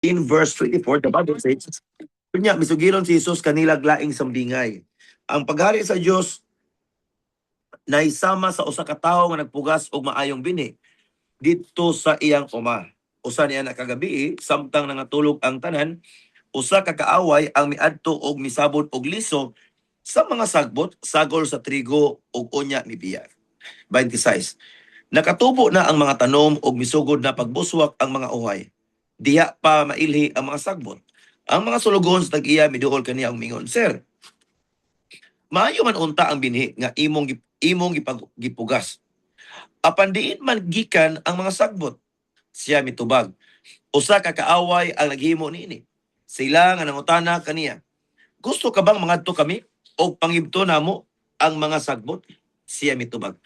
in verse 24, the Bible says, kunya, misugiron si Jesus kanila laing sambingay. Ang paghari sa Dios naisama sa usa ka tawo nga nagpugas og maayong bini didto sa iyang uma. Usa niya na kagabi, samtang nangatulog ang tanan, usa ka kaaway ang miadto og misabot og liso sa mga sagbot, sagol sa trigo ug unya ni biya. 26. Nakatubo na ang mga tanom ug misugod na pagbuswak ang mga uhay. Diha pa mailhi ang mga sagbot. Ang mga sulugon sa tag-iya miduol kaniya og mingon, Sir, maayo man unta ang binhi nga imong gipugas. Apan diin man gikan ang mga sagbot. Siya mitubag. Usa ka kaaway ang naghimo niini. Sila nga nangutana kaniya, gusto ka bang mangadto kami o pangibto namo ang mga sagbot? Siya mitubag,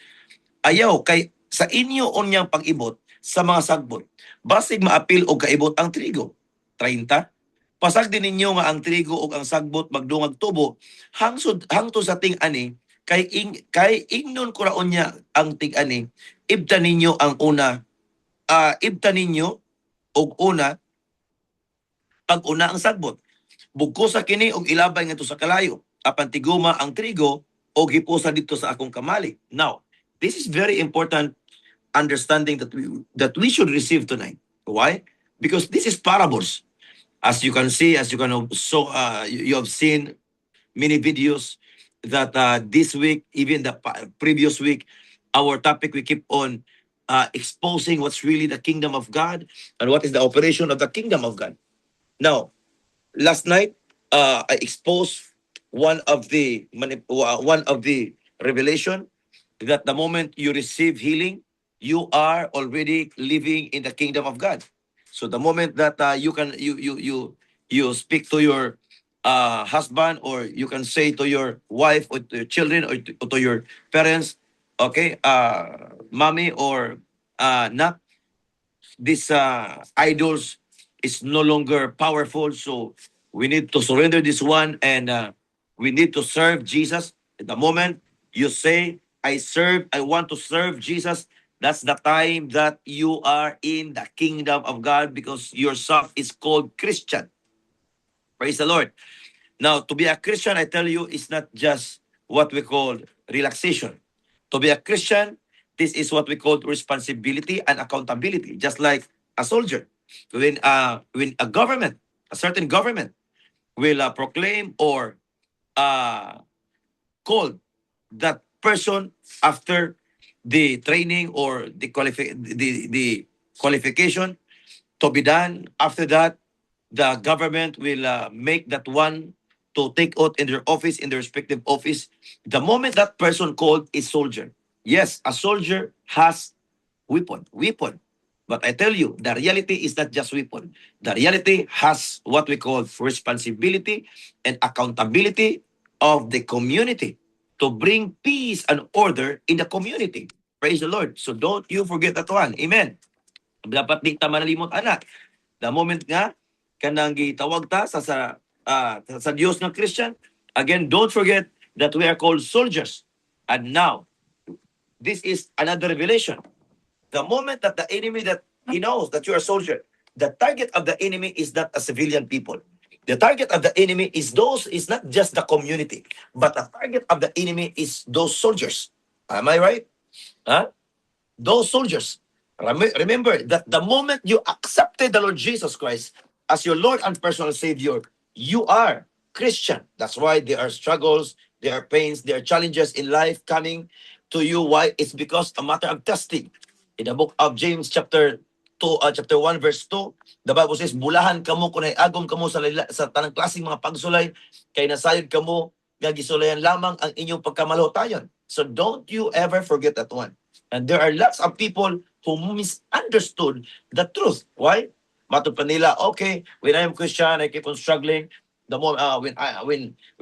ayaw kay sa inyo unyang pag-ibot sa mga sagbot. Basig maapil og kaibot ang trigo. 30. Pasag din ninyo nga ang trigo ug ang sagbot magdungag tubo hangtod sa ting-ani kay ingnon ko ra unya ang ting-ani ibta ninyo ang una ibta ninyo og una pag-una ang sagbot. Bugko sa kini og ilabay ngadto sa kalayo. Apan tiguma ang trigo o gipusa dito sa akong kamali. Now, this is very important understanding that we should receive tonight. Why? Because this is parables. As you can see, as you can you have seen many videos that this week, even the previous week, our topic we keep on exposing what's really the kingdom of God and what is the operation of the kingdom of God. Now, last night I exposed one of the revelation that the moment you receive healing, you are already living in the kingdom of God. So the moment that you speak to your husband, or you can say to your wife or to your children or to your parents, okay, mommy or not, these idols is no longer powerful. So we need to surrender this one, and we need to serve Jesus. At the moment you say, I want to serve Jesus, that's the time that you are in the kingdom of God, because yourself is called Christian. Praise the Lord. Now, to be a Christian, I tell you, is not just what we call relaxation. To be a Christian, this is what we call responsibility and accountability, just like a soldier. When a government, a certain government, will proclaim or call that person after the training or the qualification to be done. After that, the government will make that one to take out in their office, in their respective office. The moment that person called is soldier. Yes, a soldier has weapon. But I tell you, the reality is not just weapon. The reality has what we call responsibility and accountability of the community to bring peace and order in the community. Praise the Lord. So don't you forget that one. Amen. Dapat di ta manalimot, anak. The moment nga kanang gitawag ta sa Dios ng Christian, again, don't forget that we are called soldiers. And now, this is another revelation. The moment that the enemy, that he knows that you are a soldier, the target of the enemy is not a civilian people. The target of the enemy is not just the community, but the target of the enemy is those soldiers. Am I right? Huh? Those soldiers. Remember that the moment you accepted the Lord Jesus Christ as your Lord and personal Savior, you are Christian. That's why there are struggles, there are pains, there are challenges in life coming to you. Why? It's because a matter of testing. In the book of James chapter 1 verse 2, the Bible says, bulahan kamo kung agom kamo sa tanang klaseng mga pagsulay, kay nasayod kamo nga gisulayan lamang ang inyong pagkamalutayon. So don't you ever forget that one. And there are lots of people who misunderstood the truth. Why? Matod pa nila, okay, when I am Christian, I keep on struggling. The more when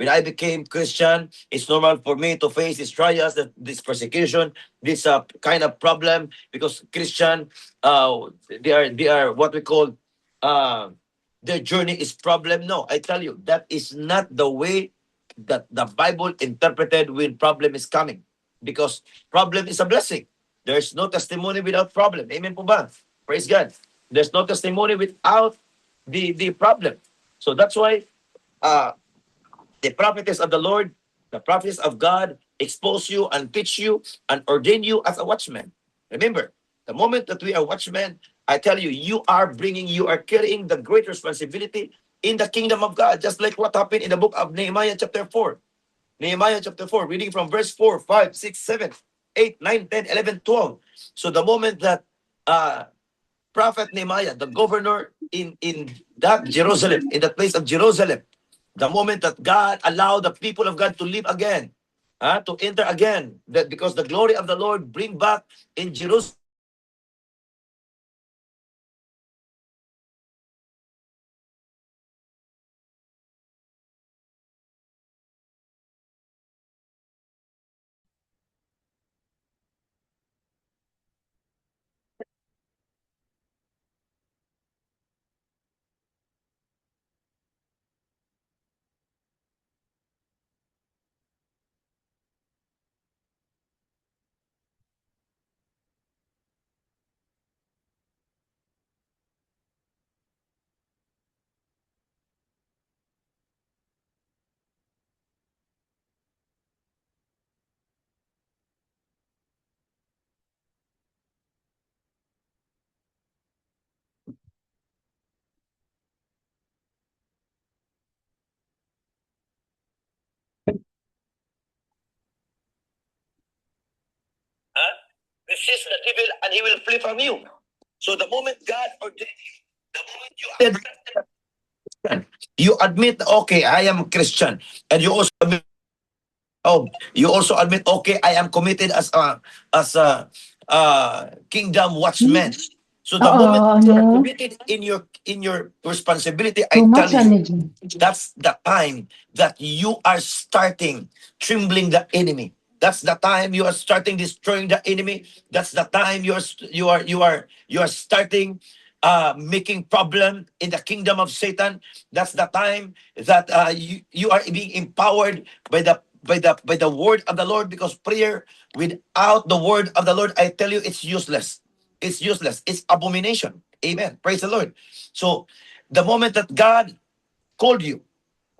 I became Christian, it's normal for me to face these trials, this persecution, this kind of problem, because Christian, they are what we call their journey is problem. No, I tell you, that is not the way that the Bible interpreted when problem is coming, because problem is a blessing. There's no testimony without problem. Amen po ba? Praise God. There's no testimony without the problem. So that's why uh, the prophetess of the Lord, the prophetess of God, expose you and teach you and ordain you as a watchman. Remember, the moment that we are watchmen, I tell you, you are carrying the great responsibility in the kingdom of God, just like what happened in the book of Nehemiah chapter 4. Nehemiah chapter 4, reading from verse 4, 5, 6, 7, 8, 9, 10, 11, 12. So the moment that uh, Prophet Nehemiah, the governor in that Jerusalem, in that place of Jerusalem, the moment that God allowed the people of God to live again, to enter again, that because the glory of the Lord bring back in Jerusalem, resist the devil and he will flee from you. So the moment God ordained you, the moment you admit, okay, I am Christian, and you also admit, okay, I am committed as a kingdom watchman. So the moment Oo, you are ano? committed in your responsibility, Too I tell much you, energy. that's the time that you are starting trembling the enemy. That's the time you are starting destroying the enemy. That's the time you are starting making problem in the kingdom of Satan. That's the time that you are being empowered by the word of the Lord, because prayer without the word of the Lord, I tell you, it's useless. It's useless. It's abomination. Amen. Praise the Lord. So the moment that God called you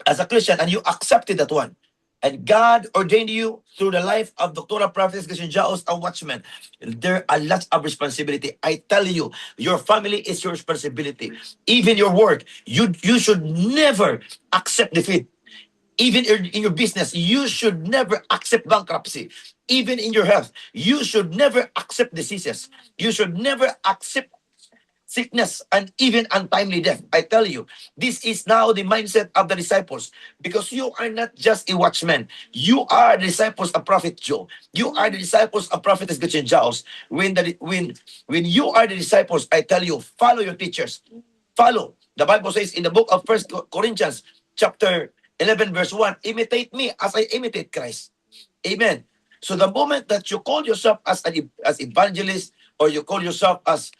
as a Christian and you accepted that one, and God ordained you through the life of Dr. Prophet Christian Jaos, a watchman, there are lots of responsibility. I tell you, your family is your responsibility. Even your work, you should never accept defeat. Even in your business, you should never accept bankruptcy. Even in your health, you should never accept diseases. You should never accept sickness, and even untimely death. I tell you, this is now the mindset of the disciples, because you are not just a watchman. You are the disciples of Prophet Joe. You are the disciples of Prophetess Gretchen Jaos. When you are the disciples, I tell you, follow your teachers. Follow. The Bible says in the book of First Corinthians, chapter 11, verse 1, imitate me as I imitate Christ. Amen. So the moment that you call yourself as evangelist, or you call yourself as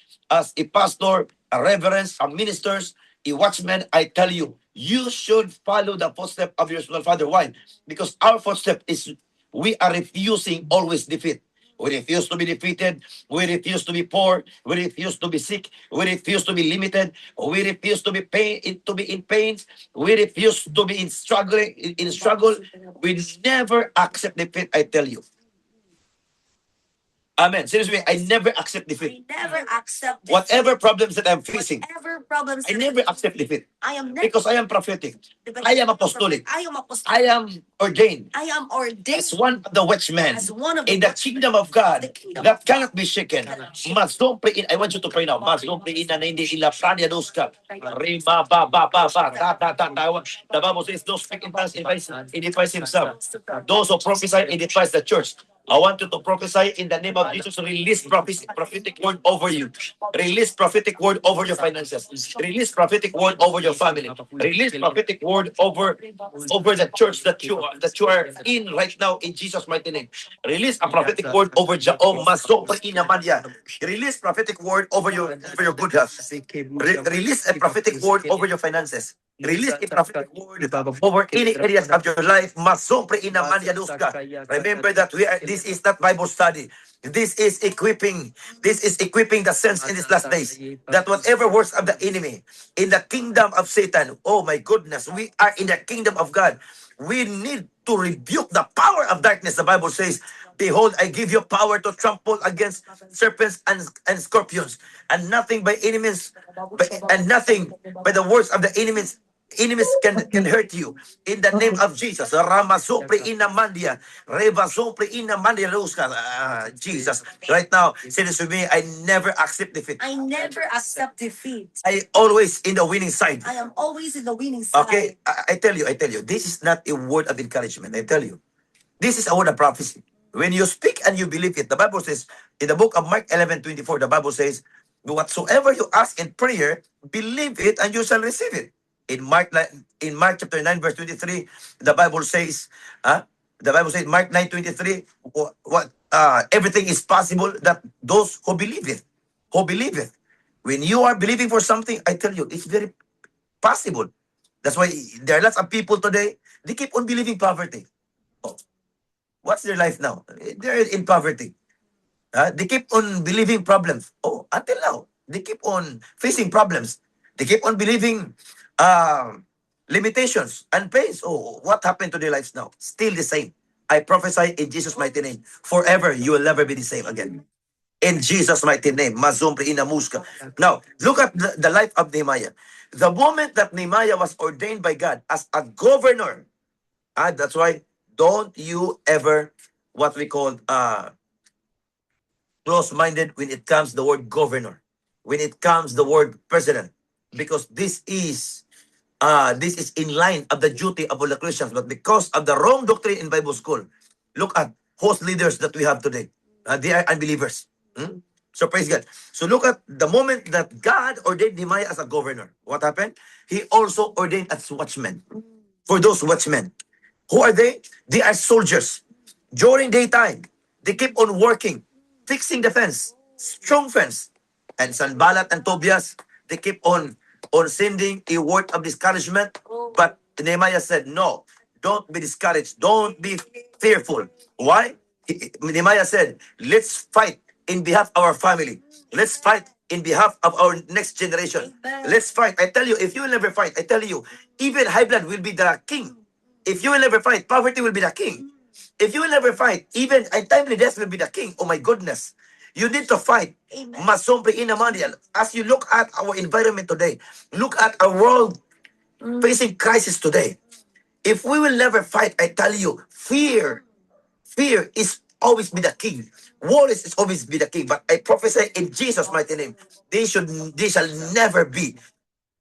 a pastor, a reverend, a ministers, a watchman, I tell you, you should follow the footstep of your spiritual father. Why? Because our footstep is, we are refusing always defeat. We refuse to be defeated. We refuse to be poor. We refuse to be sick. We refuse to be limited. We refuse to be in pain. We refuse to be in struggle. We never accept defeat, I tell you. Amen. Seriously, I never accept defeat. I never accept defeat. Whatever problems that I'm facing, Whatever problems I that never accept defeat. I am never, Because I am prophetic. I am apostolic. I am apostolic. I am ordained I am ordained as one of the watchmen as one of the in the watchmen kingdom of of God the kingdom that of cannot God. be shaken. Cannot be shaken. Mas, don't pray in. I want you to pray now. Mas, don't pray in na hindi ila pranya dos ka. Rima ba ba ba ba ta ta ta ta. The Bible says, those speak in tongues edifies himself. Those who prophesy edifies the church. I want you to prophesy in the name of Jesus. Release prophetic word over you. Release prophetic word over your finances. Release prophetic word over your family. Release prophetic word over the church that you are in right now, in Jesus' mighty name. Release a prophetic word over Jaom Masopre Inamania. Release prophetic word over your good health. Release a prophetic word over your finances. release a prophetic word over any areas of your life. Masopre inamanyanuska. Remember that this is not Bible study. This is equipping. This is equipping the saints in these last days. That whatever works of the enemy in the kingdom of Satan, oh my goodness, we are in the kingdom of God. We need to rebuke the power of darkness. The Bible says, behold, I give you power to trample against serpents and scorpions, and nothing by enemies, and nothing by the words of the enemies can hurt you. In the name of Jesus. Ramazopre inamandia. Revazopre inamandia Ruska. Jesus. Right now, say this with me, I never accept defeat. I never accept defeat. I always in the winning side. I am always in the winning side. Okay, I tell you, this is not a word of encouragement. I tell you, this is a word of prophecy. When you speak and you believe it, the Bible says, in the book of Mark 11:24, the Bible says, whatsoever you ask in prayer, believe it and you shall receive it. In Mark chapter 9, verse 23, the Bible says, Mark 9:23, everything is possible that those who believe it, When you are believing for something, I tell you, it's very possible. That's why there are lots of people today, they keep on believing poverty. Oh, what's their life now? They're in poverty. They keep on believing problems. Oh, until now, they keep on facing problems. They keep on believing limitations and pains. Oh, what happened to their lives now? Still the same. I prophesy in Jesus' mighty name. Forever, you will never be the same again. In Jesus' mighty name. Mazumpre inamuska. Now, look at the life of Nehemiah. The moment that Nehemiah was ordained by God as a governor, that's why don't you ever what we call close-minded when it comes the word governor, when it comes the word president, because this is in line of the duty of all the Christians, but because of the wrong doctrine in Bible school, look at host leaders that we have today. They are unbelievers. So praise God. So look at the moment that God ordained Nehemiah as a governor. What happened? He also ordained as watchmen. For those watchmen, who are they? They are soldiers. During daytime, they keep on working, fixing the fence, strong fence. And Sanballat and Tobias, they keep on sending a word of discouragement. But Nehemiah said, no, don't be discouraged. Don't be fearful. Why? Nehemiah said, let's fight in behalf of our family. Let's fight in behalf of our next generation. Let's fight. I tell you, if you will never fight, I tell you, even high blood will be the king. If you will never fight, poverty will be the king. If you will never fight, even untimely death will be the king. Oh my goodness. You need to fight. Masombre inamandial. As you look at our environment today, look at our world facing crisis today. If we will never fight, I tell you, fear is always be the king. War is always be the king. But I prophesy in Jesus' mighty name, they shall never be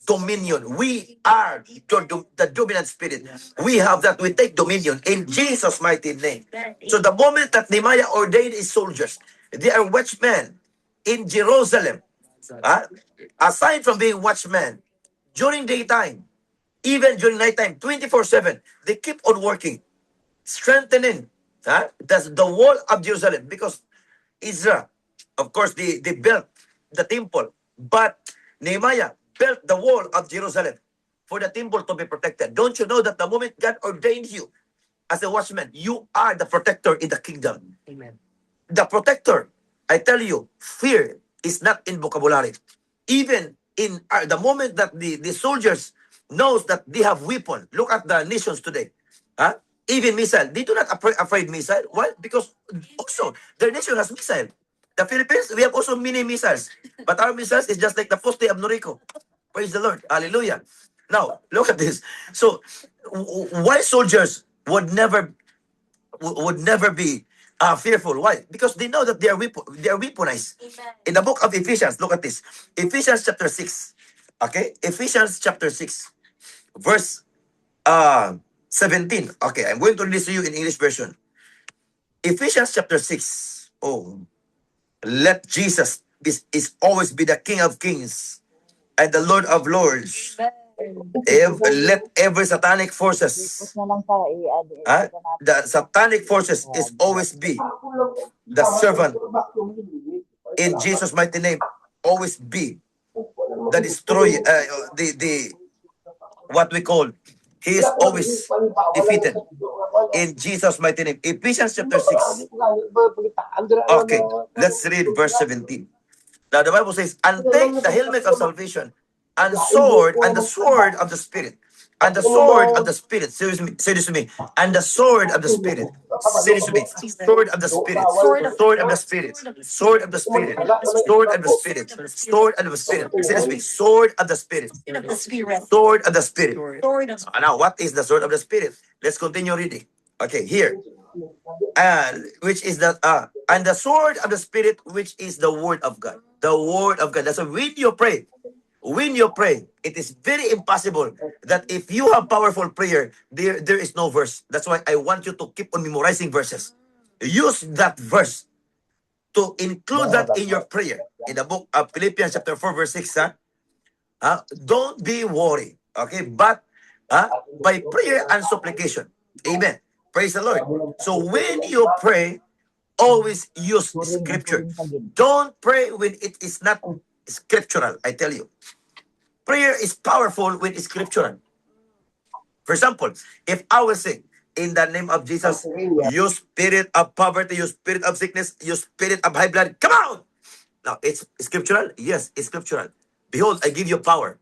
dominion. We are the dominant spirit. We have that. We take dominion in Jesus' mighty name. So the moment that Nehemiah ordained his soldiers, they are watchmen in Jerusalem. Aside from being watchmen, during daytime, even during nighttime, 24/7, they keep on working, strengthening the wall of Jerusalem, because Israel, of course, they built the temple, but Nehemiah built the wall of Jerusalem for the temple to be protected. Don't you know that the moment God ordained you as a watchman, you are the protector in the kingdom? Amen. The protector. I tell you, fear is not in vocabulary. Even in the moment that the soldiers knows that they have weapon. Look at the nations today. Even missile. They do not afraid missile. Why? Because also their nation has missile. The Philippines, we have also mini missiles. But our missiles is just like the poste of Noriko. Praise the Lord. Hallelujah. Now, look at this. So, why soldiers would never be fearful? Why? Because they know that they are weaponized. Amen. In the book of Ephesians, look at this. Ephesians chapter 6. Okay? Ephesians chapter 6. Verse 17. Okay, I'm going to read this to you in English version. Ephesians chapter 6. Oh, let Jesus is always be the King of Kings and the Lord of Lords. Let every satanic forces, the satanic forces is always be the servant in Jesus' mighty name. Always be the destroyer, what we call, he is always defeated in Jesus' mighty name. Ephesians chapter 6. Okay, let's read verse 17. Now the Bible says, and take the helmet of salvation, and the sword of the Spirit, and the sword of the Spirit. Say this to me. And the sword of the Spirit. Say this to me. Sword of the Spirit. Sword of Sword of the Spirit. Sword of the Spirit. Sword of the Spirit. Sword of the Spirit. Say this to me. Sword of the Spirit. of the Spirit. Sword of the Spirit. Sword of Now, what is the sword of the Spirit? Let's continue reading. Okay, here. Which is the and the sword of the Spirit, which is the word of God. The word of God. That's why when you pray, it is very impossible that if you have powerful prayer, there is no verse. That's why I want you to keep on memorizing verses. Use that verse to include that in your prayer. In the book of Philippians chapter 4, verse 6, don't be worried. Okay, but by prayer and supplication. Amen. Praise the Lord. So when you pray, always use scripture. Don't pray when it is not scriptural. I tell you, prayer is powerful when it's scriptural. For example, if I will say, in the name of Jesus, you spirit of poverty, you spirit of sickness, you spirit of high blood, come out. Now, it's scriptural. Yes, it's scriptural. Behold, I give you power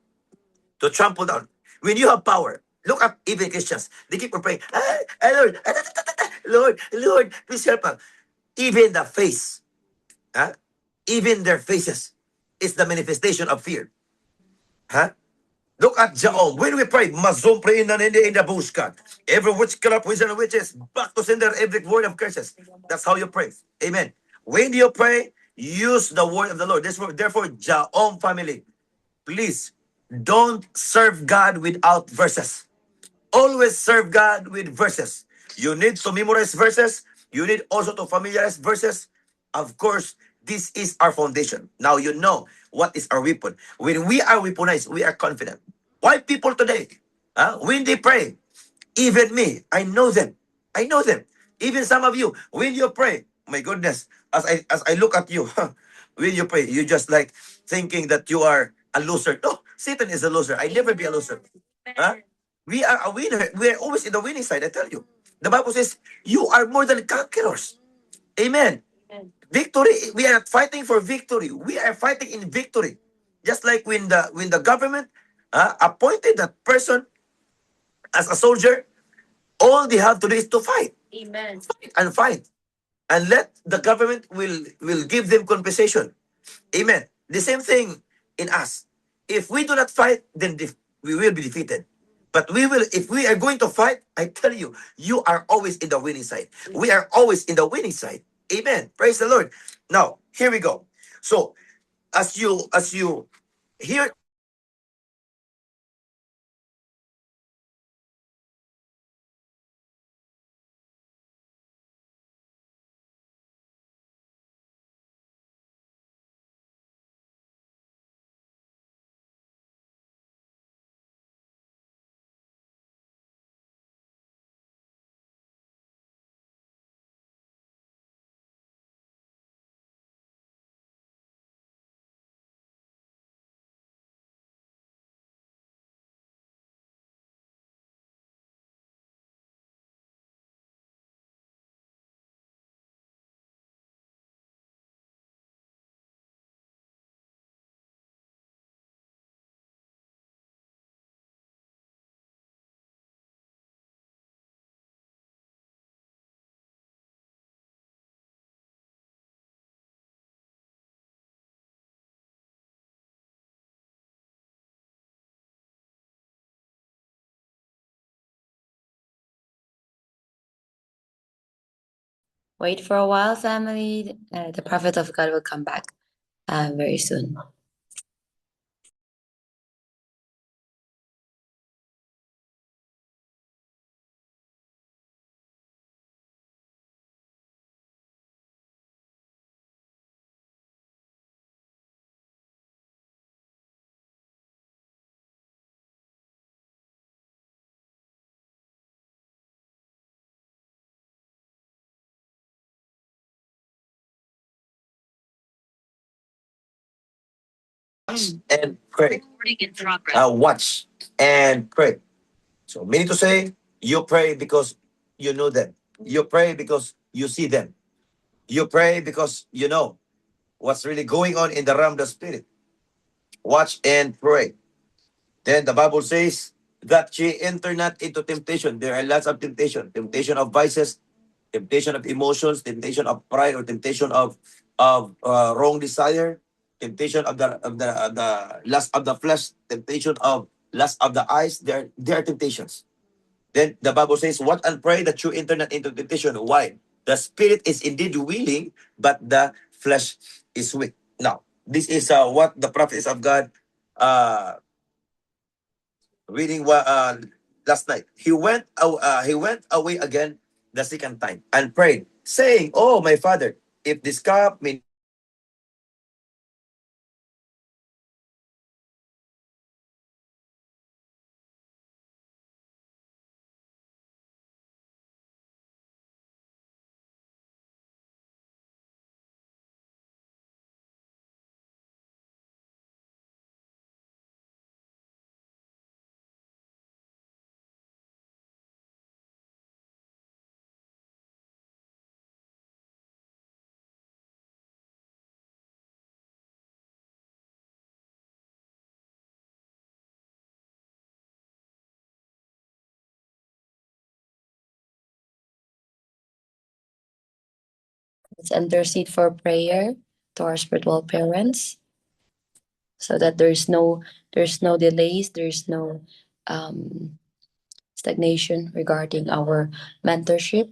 to trample down. When you have power, look at even Christians. They keep on praying, Lord, Lord, Lord, please help us. Even the face, huh? Even their faces is the manifestation of fear. Huh? Look at Jaom. When we pray, mazom pray in the bushka. Every witchcraft, wizard, and witches, back to sender every word of curses. That's how you pray. Amen. When you pray, use the word of the Lord. Therefore, Jaom family, please don't serve God without verses. Always serve God with verses. You need to memorize verses. You need also to familiarize verses. Of course, this is our foundation. Now you know what is our weapon. When we are weaponized, we are confident. Why people today? When they pray, even me, I know them. I know them. Even some of you, when you pray, my goodness, as I look at you, when you pray, you just like thinking that you are a loser. No, Satan is a loser. I never be a loser. Huh? We are a winner. We are always in the winning side. I tell you, the Bible says you are more than conquerors. Amen. Victory. We are not fighting for victory. We are fighting in victory. Just like when the government appointed that person as a soldier, all they have to do is to fight. Amen. Fight and fight. And let the government will give them compensation. Amen. The same thing in us. If we do not fight, then we will be defeated. But we will, if we are going to fight, I tell you, you are always in the winning side. We are always in the winning side. Amen. Praise the Lord. Now, here we go. So, as you hear. Wait for a while, family. The prophet of God will come back very soon. And pray. Watch. and pray. So, meaning to say, you pray because you know them. You pray because you see them. You pray because you know what's really going on in the realm of the spirit. Watch and pray. Then the Bible says that she entered not into temptation. There are lots of temptation. Temptation of vices, temptation of emotions, temptation of pride, or temptation of wrong desire, temptation of the lust of the flesh, temptation of lust of the eyes. There are temptations. Then the Bible says, "What and pray that you enter not into temptation." Why? The spirit is indeed willing, but the flesh is weak. Now, this is what the prophets of God uh, reading last night. He went away again the second time and prayed, saying, "Oh, my father, if this cup may Let's intercede for prayer to our spiritual parents so that there's no delays, there's no um, stagnation regarding our mentorship.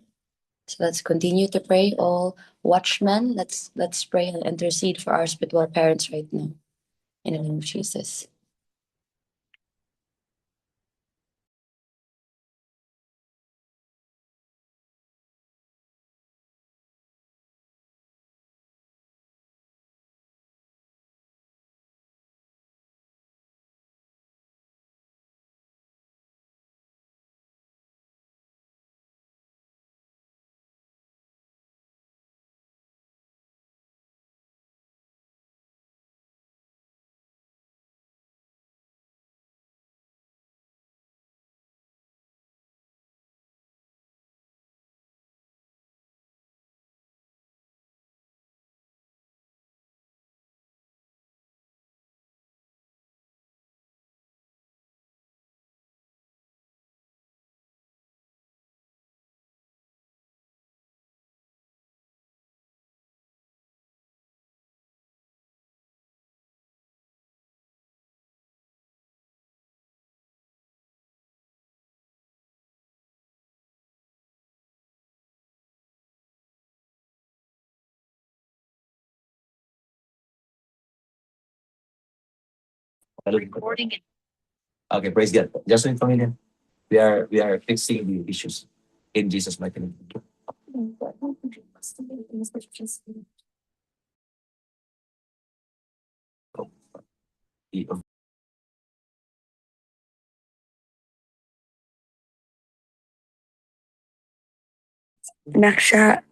So let's continue to pray. All watchmen, let's pray and intercede for our spiritual parents right now. In the name of Jesus. recording it?" Okay, praise God. Just so you familiar, we are fixing the issues in Jesus' mighty name. Naksha,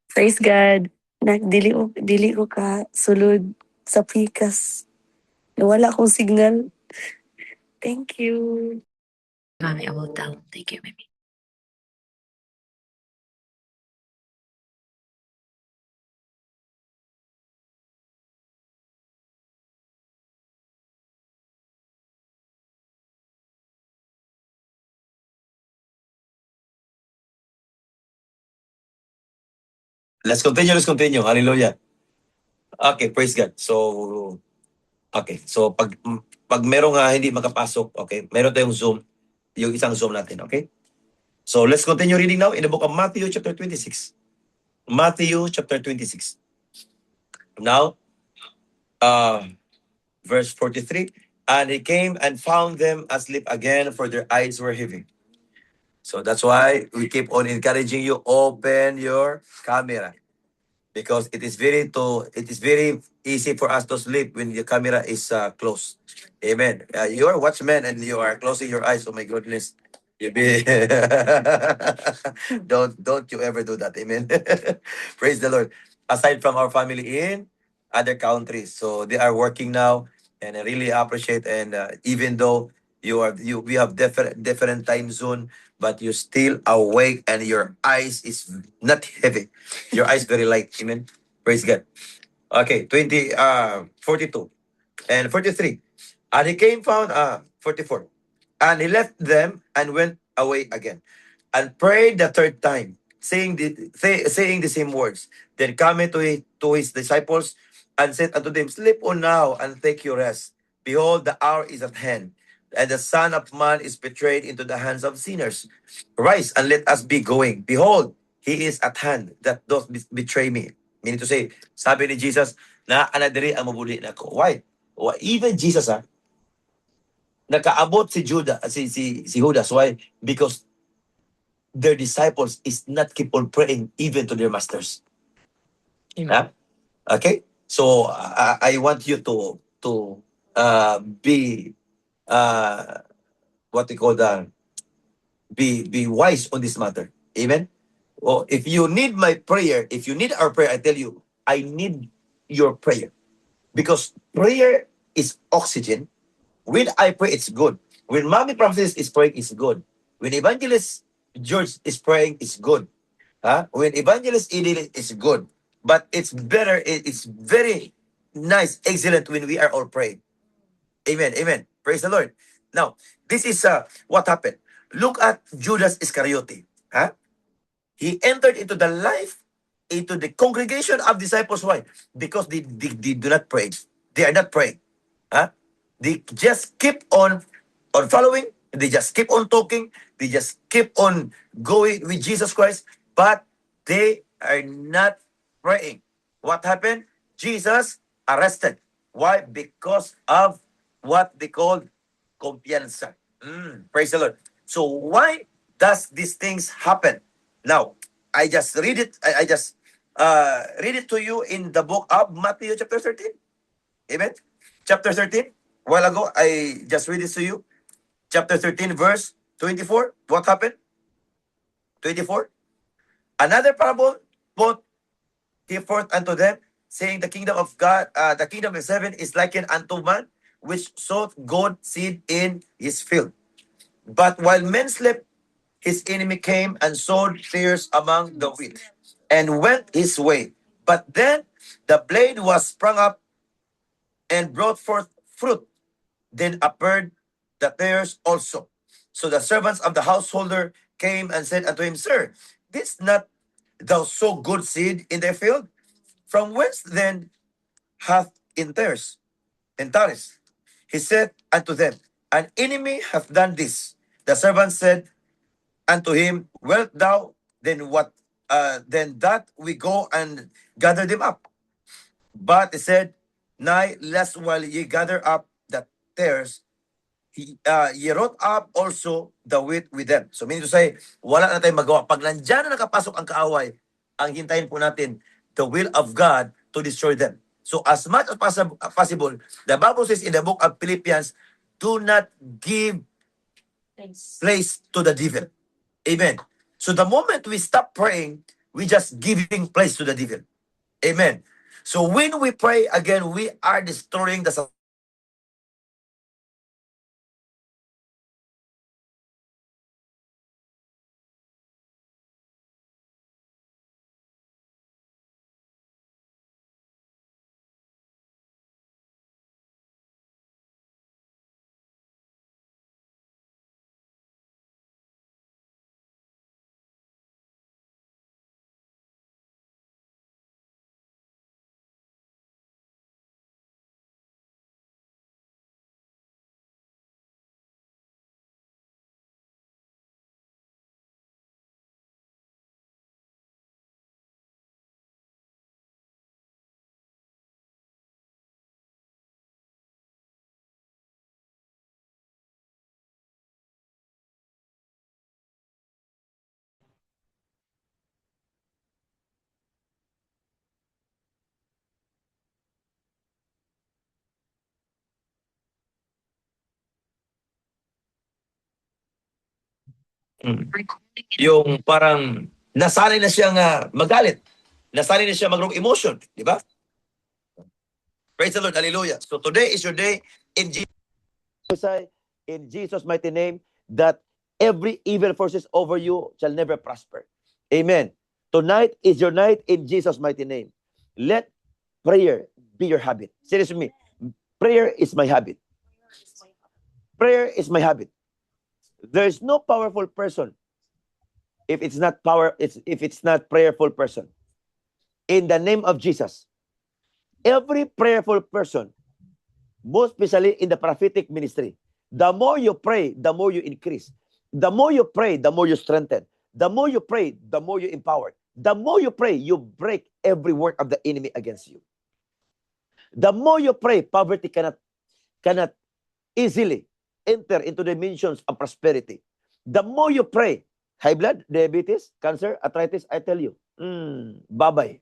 praise God. Dili ko ka sulod sa pikas. Nawala akong signal. Thank you. Mommy, I will tell. Thank you, baby. Let's continue. Let's continue. Hallelujah. Okay, praise God. So, okay. So, pag merong hindi makapasok, okay, meron tayong Zoom, yung isang Zoom natin, okay? So, let's continue reading now in the book of Matthew chapter 26. Matthew chapter 26. Now, verse 43. And he came and found them asleep again, for their eyes were heavy. So that's why we keep on encouraging you, open your camera. Because it is very easy for us to sleep when the camera is closed. Amen. You are watchman and you are closing your eyes. Oh my goodness. You be don't you ever do that. Amen. Praise the Lord. Aside from our family in other countries, so they are working now, and I really appreciate. And even though We have different time zone, but you're still awake and your eyes is not heavy. Your eyes very light. Amen. Praise God. Okay, 42 and 43. And he came found 44. And he left them and went away again and prayed the third time, saying the same words. Then coming to his disciples and said unto them, Sleep on now and take your rest. Behold, the hour is at hand, and the Son of Man is betrayed into the hands of sinners. Rise and let us be going. Behold, he is at hand that doth betray me. Meaning to say, sabi ni Jesus, na anadiri ang mabuli na ko. Why? Even Jesus, nakaabot si Judas, si Judas. Why? Because their disciples is not keep on praying even to their masters. Huh? Okay? So I want you to be what we call be wise on this matter. Amen. Well, if you need my prayer, if you need our prayer, I tell you, I need your prayer because prayer is oxygen. When I pray, it's good. When Mommy Francis is praying, it's good. When Evangelist George is praying, it's good. When Evangelist Edil is good. But it's better, it's very nice, excellent when we are all praying. Amen, amen. Praise the Lord. Now, this is what happened. Look at Judas Iscariote. He entered into the life, into the congregation of disciples. Why? Because they do not pray. They are not praying. They just keep on following. They just keep on talking. They just keep on going with Jesus Christ. But they are not praying. What happened? Jesus arrested. Why? Because of what they call confianza. Praise the Lord. So why does these things happen? Now, I just read it. I just read it to you in the book of Matthew chapter 13. Amen. Chapter 13. A while ago, I just read it to you. Chapter 13, verse 24. What happened? 24. Another parable put he forth unto them, saying, the kingdom of God, the kingdom of heaven is likened unto man, which sowed good seed in his field. But while men slept, his enemy came and sowed tares among the wheat, and went his way. But then the blade was sprung up and brought forth fruit. Then appeared the tares also. So the servants of the householder came and said unto him, Sir, didst not thou sow good seed in thy field? From whence then hath in tares? And tares? He said unto them, An enemy hath done this. The servant said unto him, Wilt thou then that we go and gather them up? But he said, Nay, lest while ye gather up the tares, ye wrote up also the wheat with them. So meaning to say, wala na tayong magawa. Pag nandyan na nakapasok ang kaaway, ang hintayin po natin, the will of God to destroy them. So as much as possible, the Bible says in the book of Philippians, do not give place to the devil. Amen. So the moment we stop praying, we just giving place to the devil. Amen. So when we pray again, we are destroying the yung parang nasanay na siyang magalit. Nasanay na siya mag-wrong emotion. Di ba? Praise the Lord. Hallelujah. So today is your day in Jesus. in Jesus' mighty name that every evil forces over you shall never prosper. Amen. Tonight is your night in Jesus' mighty name. Let prayer be your habit. Say this with me. Prayer is my habit. Prayer is my habit. There is no powerful person if it's not if it's not prayerful person. In the name of Jesus, every prayerful person, most especially in the prophetic ministry, the more you pray, the more you increase. The more you pray, the more you strengthen. The more you pray, the more you empower. The more you pray, you break every work of the enemy against you. The more you pray, poverty cannot easily enter into the dimensions of prosperity. The more you pray, high blood, diabetes, cancer, arthritis, I tell you, bye-bye.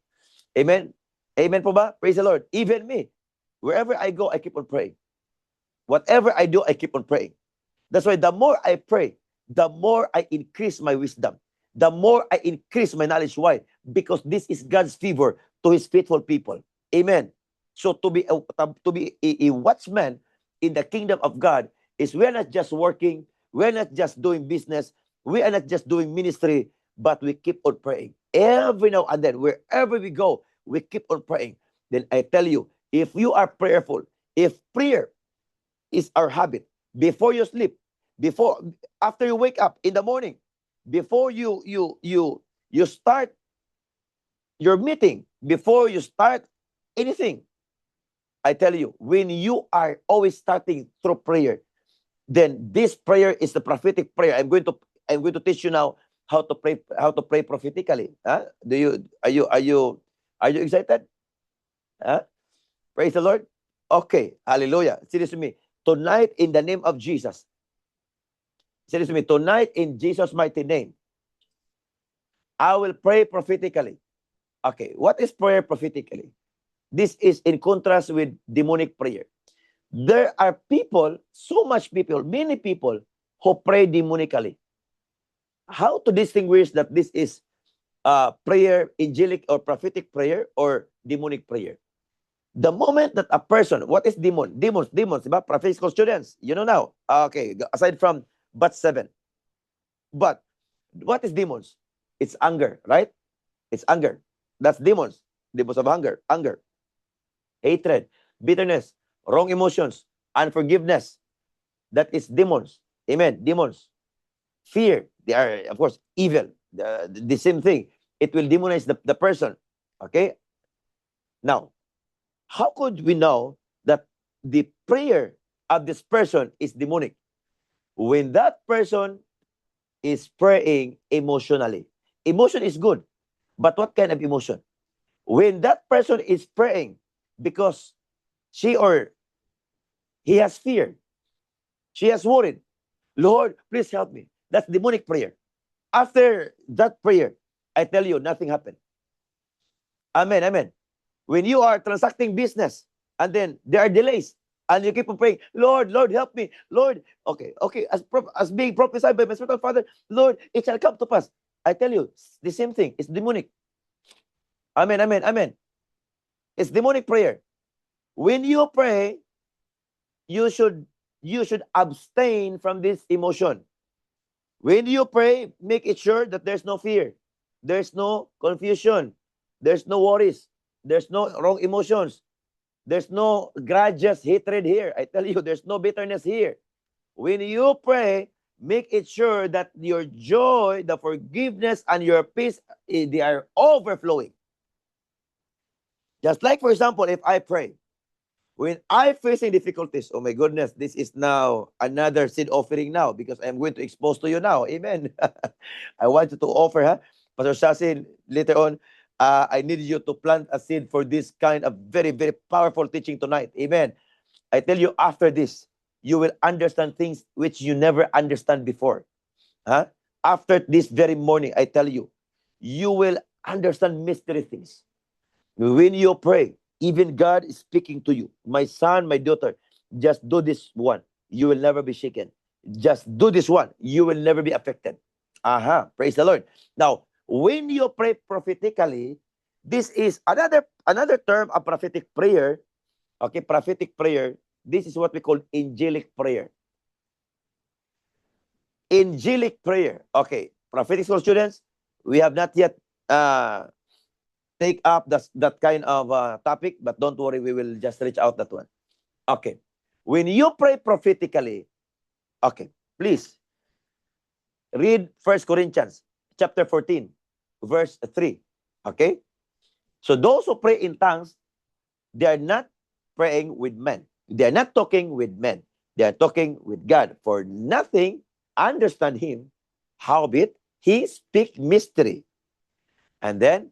Amen? Amen po ba? Praise the Lord. Even me, wherever I go, I keep on praying. Whatever I do, I keep on praying. That's why the more I pray, the more I increase my wisdom. The more I increase my knowledge. Why? Because this is God's favor to His faithful people. Amen. So to be a watchman in the kingdom of God is we're not just working, we're not just doing business, we are not just doing ministry, but we keep on praying. Every now and then, wherever we go, we keep on praying. Then I tell you, if you are prayerful, if prayer is our habit, before you sleep, after you wake up in the morning, before you start your meeting, before you start anything, I tell you, when you are always starting through prayer, then this prayer is the prophetic prayer. I'm going to teach you now how to pray prophetically. Huh? Are you excited? Huh? Praise the Lord. Okay, hallelujah. Say this to me. Tonight, in the name of Jesus. Say this to me. Tonight, in Jesus' mighty name, I will pray prophetically. Okay, what is prayer prophetically? This is in contrast with demonic prayer. There are people, many people who pray demonically. How to distinguish that this is prayer, angelic or prophetic prayer or demonic prayer? The moment that a person, what is demon? Demons, diba? Prophetic school students, you know now. Okay, aside from but 7. But what is demons? It's anger, right? It's anger. That's demons. Demons of anger, hatred, bitterness, wrong emotions, unforgiveness. That is demons. Amen. Demons. Fear. They are, of course, evil. The same thing. It will demonize the person. Okay? Now, how could we know that the prayer of this person is demonic? When that person is praying emotionally. Emotion is good. But what kind of emotion? When that person is praying because she or he has fear, she has worried, Lord, please help me. That's demonic prayer. After that prayer, I tell you, nothing happened. Amen, amen. When you are transacting business and then there are delays and you keep on praying, Lord, help me. Lord, okay. As being prophesied by my spiritual father, Lord, it shall come to pass. I tell you, the same thing. It's demonic. Amen, amen, amen. It's demonic prayer. When you pray, you should abstain from this emotion. When you pray, make it sure that there's no fear, there's no confusion, there's no worries, there's no wrong emotions, there's no grudges, hatred here. I tell you, there's no bitterness here. When you pray, make it sure that your joy, the forgiveness, and your peace, they are overflowing. Just like, for example, if I pray, when I facing difficulties, oh my goodness, this is now another seed offering now because I'm going to expose to you now. Amen. I want you to offer, huh? Pastor Shasin, later on, I need you to plant a seed for this kind of very, very powerful teaching tonight. Amen. I tell you, after this, you will understand things which you never understand before. Huh? After this very morning, I tell you, you will understand mystery things. When you pray, even God is speaking to you. My son, my daughter, just do this one. You will never be shaken. Just do this one. You will never be affected. Praise the Lord. Now, when you pray prophetically, this is another term of prophetic prayer. Okay, prophetic prayer. This is what we call angelic prayer. angelic prayer. Okay, prophetic school students, we have not yet take up that kind of topic, but don't worry, we will just reach out that one. Okay. When you pray prophetically, okay, please read 1 Corinthians chapter 14, verse 3. Okay? So those who pray in tongues, they are not praying with men. They are not talking with men. They are talking with God. For nothing understand him, howbeit he speak mystery. And then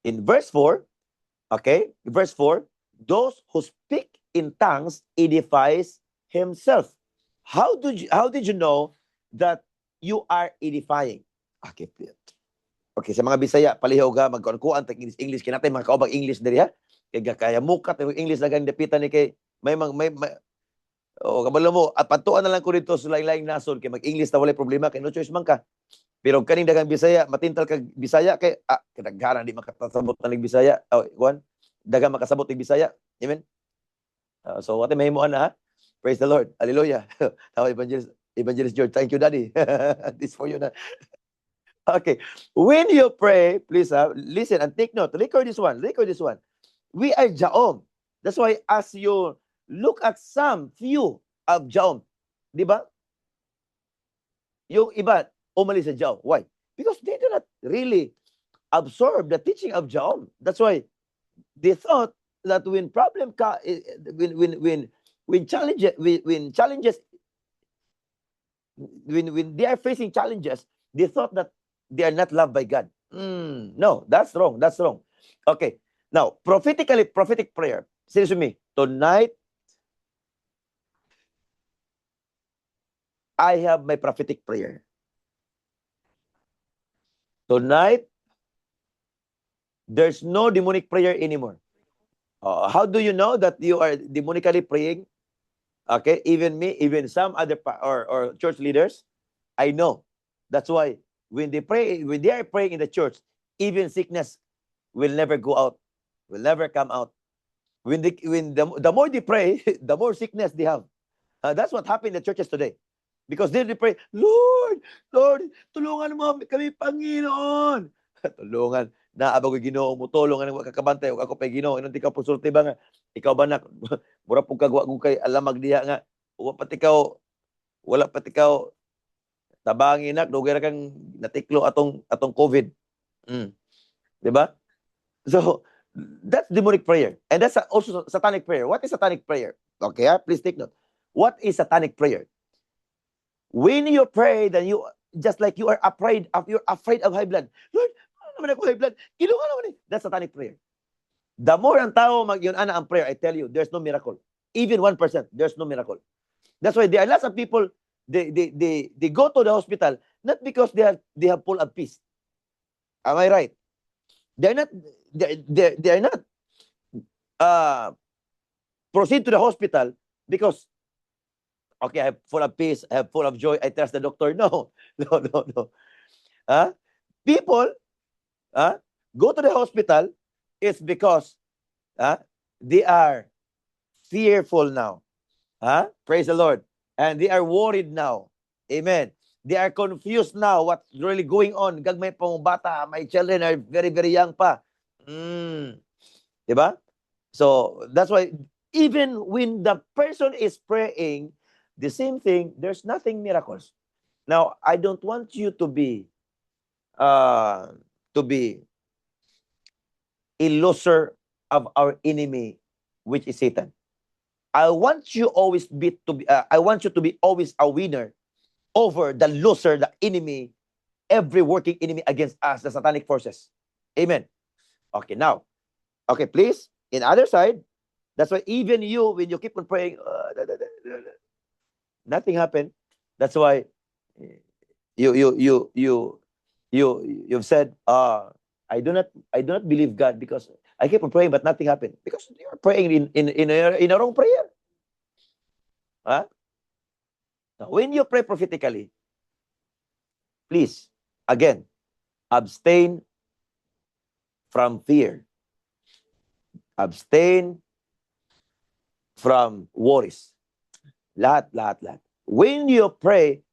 in verse 4, okay, verse 4, those who speak in tongues edifies himself. How did you know that you are edifying? Okay, okay, sa mga Bisaya, palihaw ga magkuan tag English kinatay mga kaubang English diri ha. Kaya mukat yung English lagang dapitan ni kay may o kabalo mo at patuan na lang ko dito sa lain-laing nason kay mag-English ta walay problema kay no choice man ka. Pero kaning dagang Bisaya, matintal kag Bisaya kay kadaghanan di makatasabot na ning Bisaya. Oh, kuan, dagang makasabot ning Bisaya. Amen. So what mahimuan na ha? Praise the Lord. Hallelujah. Tawa Evangelist George, thank you daddy. This for you na. Okay. When you pray, please listen and take note. Record this one. We are Jaom. That's why as you look at some few of Jaom, di ba? Yung iba, umalis sa Jaom. Why? Because they do not really absorb the teaching of Jaom. That's why they thought that when they are facing challenges, they thought that they are not loved by God. No, that's wrong. Okay. Now, prophetic prayer. Listen to me. Tonight, I have my prophetic prayer. Tonight, there's no demonic prayer anymore. How do you know that you are demonically praying? Okay, even me, even some other or church leaders, I know. That's why when they are praying in the church, even sickness will never go out, will never come out. The more they pray, the more sickness they have. That's what happened in the churches today. Because they pray, Lord, tulungan mo kami, Panginoon. Tulungan. Naabag ko Ginoo mo, tulungan mo kakabantay, ako pay Ginoo. Inong ti ka pusulti ba nga? Ikaw ba na, mura pong kagwa kong kay alamag diha nga. Wala pat ikaw, tabangin na, dugay ra kang natiklo atong COVID. Diba? So, that's demonic prayer. And that's also satanic prayer. What is satanic prayer? Okay, please take note. What is satanic prayer? When you pray, then you, just like you are afraid of high blood. Lord, ano naman ako high blood? Kilungan naman eh. That's satanic prayer. The more ang tao mag-yun-ana ang prayer, I tell you, there's no miracle. Even 1%, there's no miracle. That's why there are lots of people, they go to the hospital, not because they have full of peace. Am I right? They're not proceed to the hospital because, okay, I have full of peace, I have full of joy, I trust the doctor. No. People go to the hospital, it's because they are fearful now. Praise the Lord. And they are worried now. Amen. They are confused now what's really going on. Gagmay pong bata, my children are very, very young pa. Diba? So, that's why even when the person is praying the same thing, there's nothing miracles. Now, I don't want you to be a loser of our enemy, which is Satan. I want you to be always a winner over the loser, the enemy, every working enemy against us, the satanic forces. Amen. Okay, now, okay, please, in other side, that's why even you, when you keep on praying, nothing happened. That's why you've said, I do not believe God because I keep on praying, but nothing happened. Because you're praying in a wrong prayer. Now, when you pray prophetically, please, again, abstain from fear. Abstain from worries. Lahat. When you pray,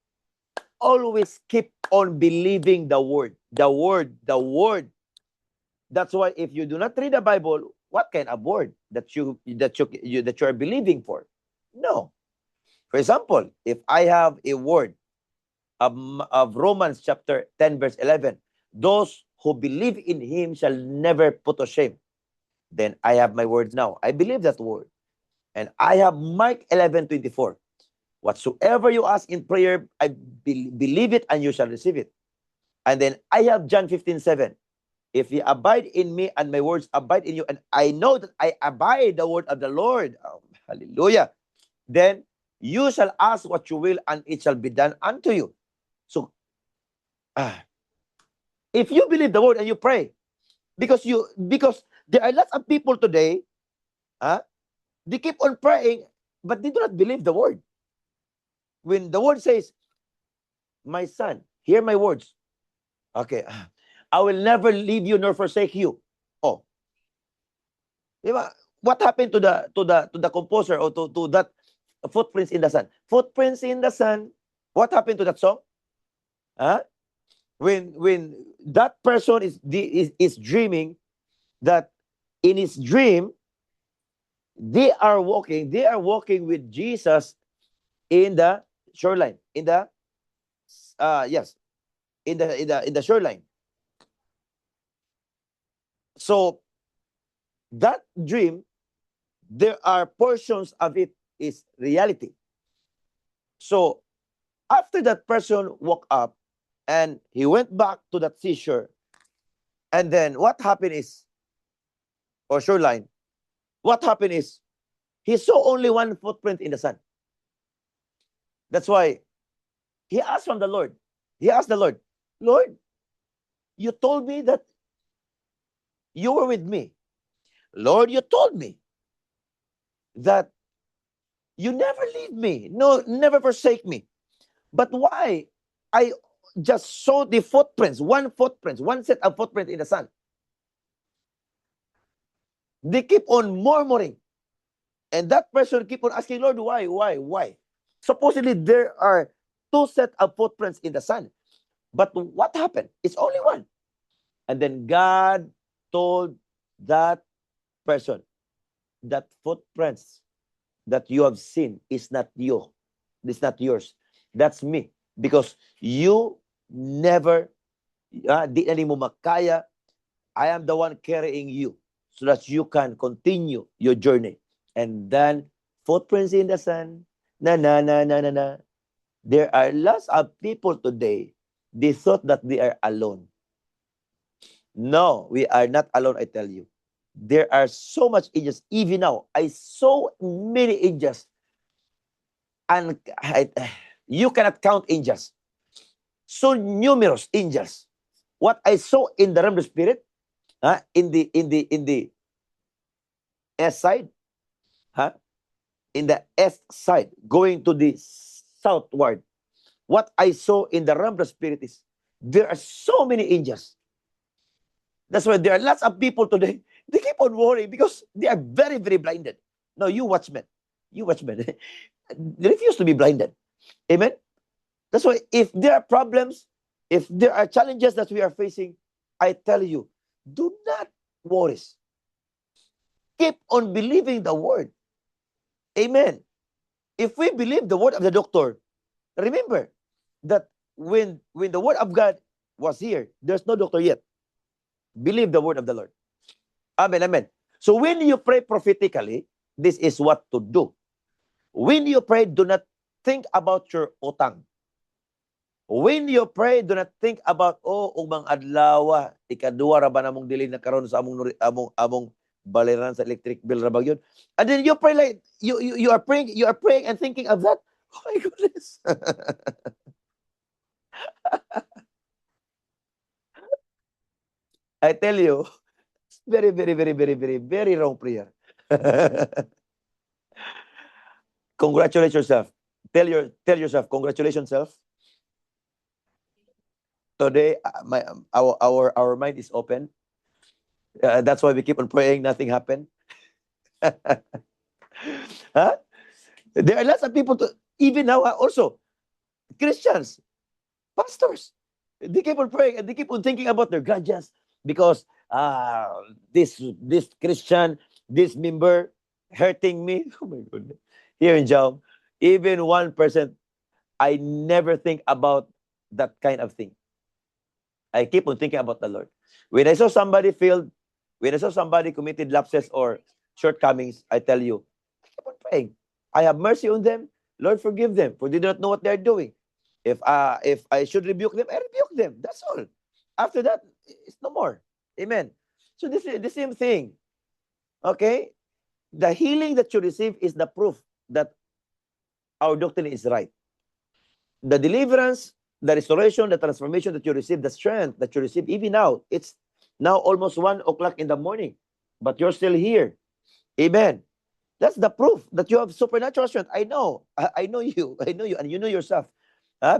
always keep on believing the word. The word, the word. That's why if you do not read the Bible, what kind of word that you are believing for? No. For example, if I have a word of Romans chapter 10 verse 11, those who believe in him shall never put to shame. Then I have my word now. I believe that word. And I have Mark 11:24. Whatsoever you ask in prayer, I believe it and you shall receive it. And then I have John 15:7. If you abide in me and my words abide in you, and I know that I abide the word of the Lord, hallelujah, then you shall ask what you will and it shall be done unto you. So, if you believe the word and you pray, because there are lots of people today, they keep on praying, but they do not believe the word. When the word says, my son, hear my words. Okay, I will never leave you nor forsake you. Oh, diba? What happened to the composer or to that Footprints in the Sun? Footprints in the Sun. What happened to that song? When that person is dreaming that in his dream they are walking with Jesus in the shoreline, in the shoreline. So that dream, there are portions of it is reality. So after that person woke up and he went back to that seashore, and then what happened is, or shoreline, what happened is he saw only one footprint in the sun. That's why he asked from the Lord. He asked the Lord, Lord, you told me that you were with me. Lord, you told me that you never leave me, no, never forsake me. But why I just saw the footprints, one set of footprints in the sun? They keep on murmuring. And that person keep on asking, Lord, why? Supposedly there are two set of footprints in the sun. But what happened? It's only one. And then God told that person, that footprints that you have seen is not you. It's not yours. That's me. Because you never, di na mo makaya. I am the one carrying you so that you can continue your journey. And then, footprints in the sun, na. There are lots of people today, they thought that they are alone. No, we are not alone, I tell you. There are so much angels. Even now, I saw many angels. And you cannot count angels. So numerous angels. What I saw in the realm of the spirit, in the east side, in the east side, going to the southward. What I saw in the realm of the spirit is there are so many angels. That's why there are lots of people today. They keep on worrying because they are very, very blinded. No, you watchmen, they refuse to be blinded. Amen. That's why if there are problems, if there are challenges that we are facing, I tell you, do not worry. Keep on believing the word. Amen. If we believe the word of the doctor, remember that when the word of God was here, there's no doctor yet. Believe the word of the Lord. Amen, amen. So when you pray prophetically, this is what to do. When you pray, do not think about your utang. When you pray, do not think about, umang adlaw, ikaduwa ra ba namong dili na karon sa among baliran sa electric bill ra ba yun? And then you pray like you are praying and thinking of that. Oh my goodness. I tell you, it's very, very, very, very, very, very wrong prayer. Congratulate yourself. Tell yourself, congratulations, self. Today, our mind is open. That's why we keep on praying. Nothing happened. There are lots of people, even now, also Christians. Pastors. They keep on praying and they keep on thinking about their grudges because this Christian, this member hurting me. Oh my goodness. Here in Jao, even 1%, I never think about that kind of thing. I keep on thinking about the Lord. When I saw somebody failed, when I saw somebody committed lapses or shortcomings, I tell you, I keep on praying. I have mercy on them. Lord, forgive them, for they do not know what they're doing. If I should rebuke them, I rebuke them. That's all. After that, it's no more. Amen. So this is the same thing. Okay? The healing that you receive is the proof that our doctrine is right. The deliverance, the restoration, the transformation that you receive, the strength that you receive, even now, it's now almost 1 o'clock in the morning, but you're still here. Amen. That's the proof that you have supernatural strength. I know. I know you. I know you, and you know yourself.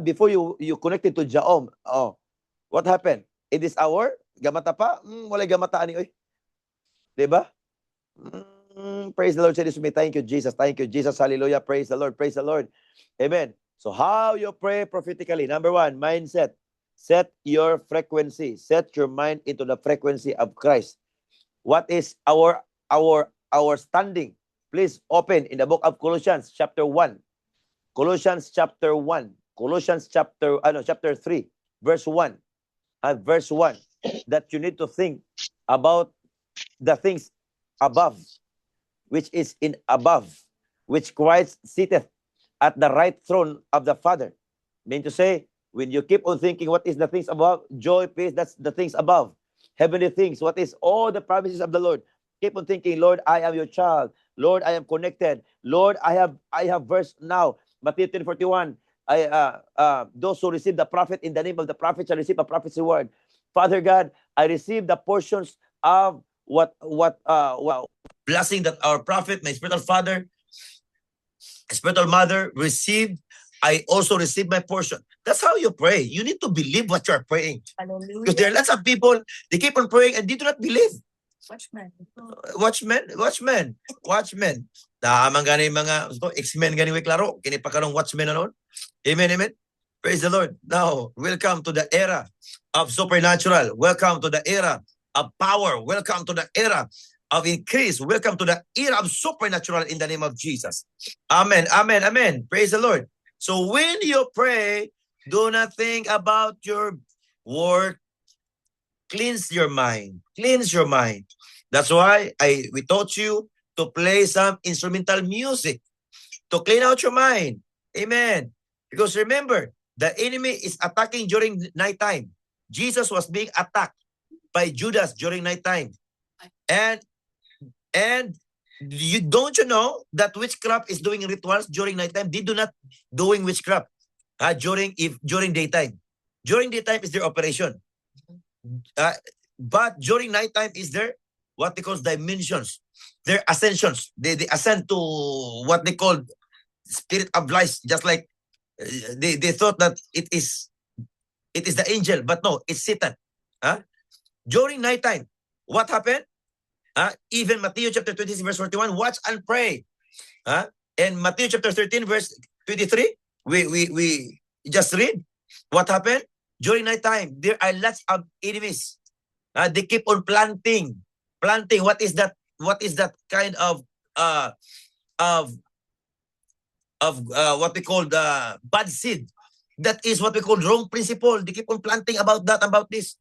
Before you connected to Jaom, what happened? In this hour, gamata pa? Wala gamata ani oy. Diba? Praise the Lord. Say this with me. Thank you, Jesus. Thank you, Jesus. Hallelujah. Praise the Lord. Praise the Lord. Amen. So how you pray prophetically? Number 1, mindset. Set your frequency. Set your mind into the frequency of Christ. What is our standing? Please open in the book of Colossians chapter 1. Colossians chapter 1. Colossians chapter 3, verse 1. Verse 1. That you need to think about the things above, which is in above, which Christ sitteth at the right throne of the Father. Mean to say, when you keep on thinking what is the things above, joy, peace, that's the things above. Heavenly things, what is all the promises of the Lord. Keep on thinking, Lord, I am your child. Lord, I am connected. Lord, I have verse now. Matthew 10:41. Those who receive the prophet in the name of the prophet shall receive a prophecy word. Father God, I receive the portions of what blessing that our prophet, my spiritual father, spiritual mother received. I also received my portion. That's how you pray. You need to believe what you are praying. Because there are lots of people, they keep on praying and they do not believe. Watchmen. Tamang gani mga X-Men gani we klaro. Kini pa kanong watchmen anon. Amen, amen. Praise the Lord. Now, welcome to the era of supernatural. Welcome to the era of power. Welcome to the era of increase. Welcome to the era of supernatural in the name of Jesus. Amen, amen, amen. Praise the Lord. So when you pray, do not think about your work. Cleanse your mind. Cleanse your mind. That's why we taught you to play some instrumental music to clean out your mind. Amen. Because remember, the enemy is attacking during nighttime. Jesus was being attacked by Judas during nighttime. And don't you know that witchcraft is doing rituals during nighttime? They do not doing witchcraft during daytime. During daytime is their operation. But during nighttime is their what they call dimensions, their ascensions. They ascend to what they call spirit of life, just like they thought that it is the angel, but no, it's Satan. During nighttime, what happened? Even Matthew chapter 26 verse 41, watch and pray. And Matthew chapter 13 verse 23, we just read what happened during nighttime. There are lots of enemies. They keep on planting. What is that? What is that kind of what we call the bad seed? That is what we call wrong principle. They keep on planting about that, about this.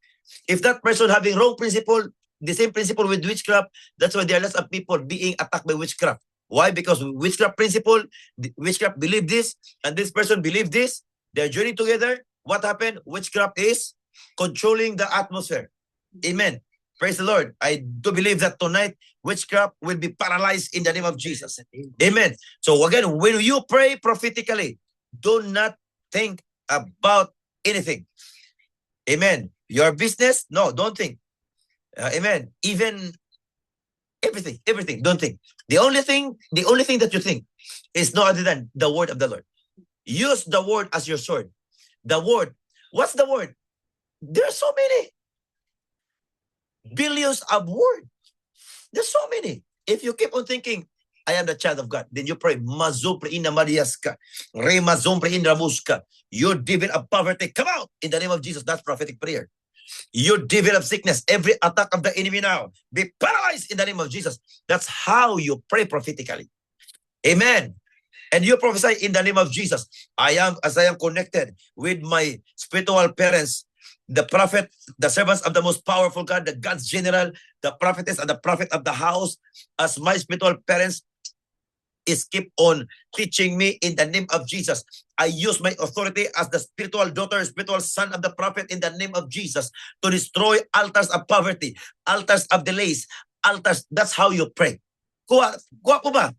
If that person having wrong principle, the same principle with witchcraft, that's why there are lots of people being attacked by witchcraft. Why? Because witchcraft principle, witchcraft believe this, and this person believe this. They're joining together. What happened? Witchcraft is controlling the atmosphere. Amen. Praise the Lord. I do believe that tonight witchcraft will be paralyzed in the name of Jesus. Amen. So again, when you pray prophetically, do not think about anything. Amen. Your business? No, don't think. Amen. Even everything, don't think. The only thing that you think is no other than the word of the Lord. Use the word as your sword. The word. What's the word? There are so many. Billions of words. There's so many. If you keep on thinking, I am the child of God. Then you pray, Mazupre in Mariaska, Re Mazumbre in Ramuska. You devil of poverty, come out in the name of Jesus. That's prophetic prayer. You devil of sickness, every attack of the enemy now, be paralyzed in the name of Jesus. That's how you pray prophetically. Amen. And you prophesy in the name of Jesus. As I am connected with my spiritual parents, the prophet, the servants of the most powerful God, the God's general, the prophetess and the prophet of the house, as my spiritual parents is keep on teaching me in the name of Jesus. I use my authority as the spiritual daughter, spiritual son of the prophet in the name of Jesus to destroy altars of poverty, altars of delays, altars. That's how you pray. Kuha po ba?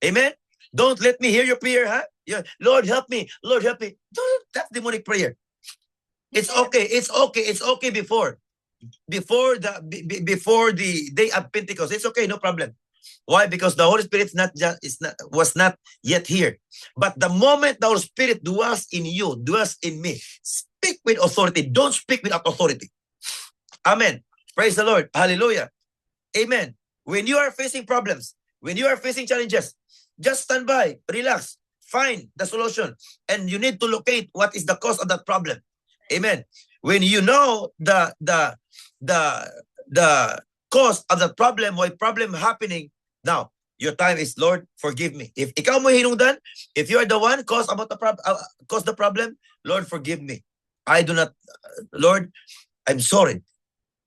Amen? Don't let me hear your prayer, huh? Yeah. Lord, help me. Lord, help me. That's demonic prayer. It's okay. It's okay. It's okay before the day of Pentecost. It's okay, no problem. Why? Because the Holy Spirit was not yet here. But the moment the Holy Spirit dwells in you, dwells in me, speak with authority. Don't speak without authority. Amen. Praise the Lord. Hallelujah. Amen. When you are facing problems, when you are facing challenges, just stand by, relax, find the solution, and you need to locate what is the cause of that problem. Amen. When you know the cause of the problem, why problem happening, now your time is, Lord, forgive me. If ikaw mo hinungdan, if you are the one cause the problem, Lord, forgive me. I do not, Lord, I'm sorry.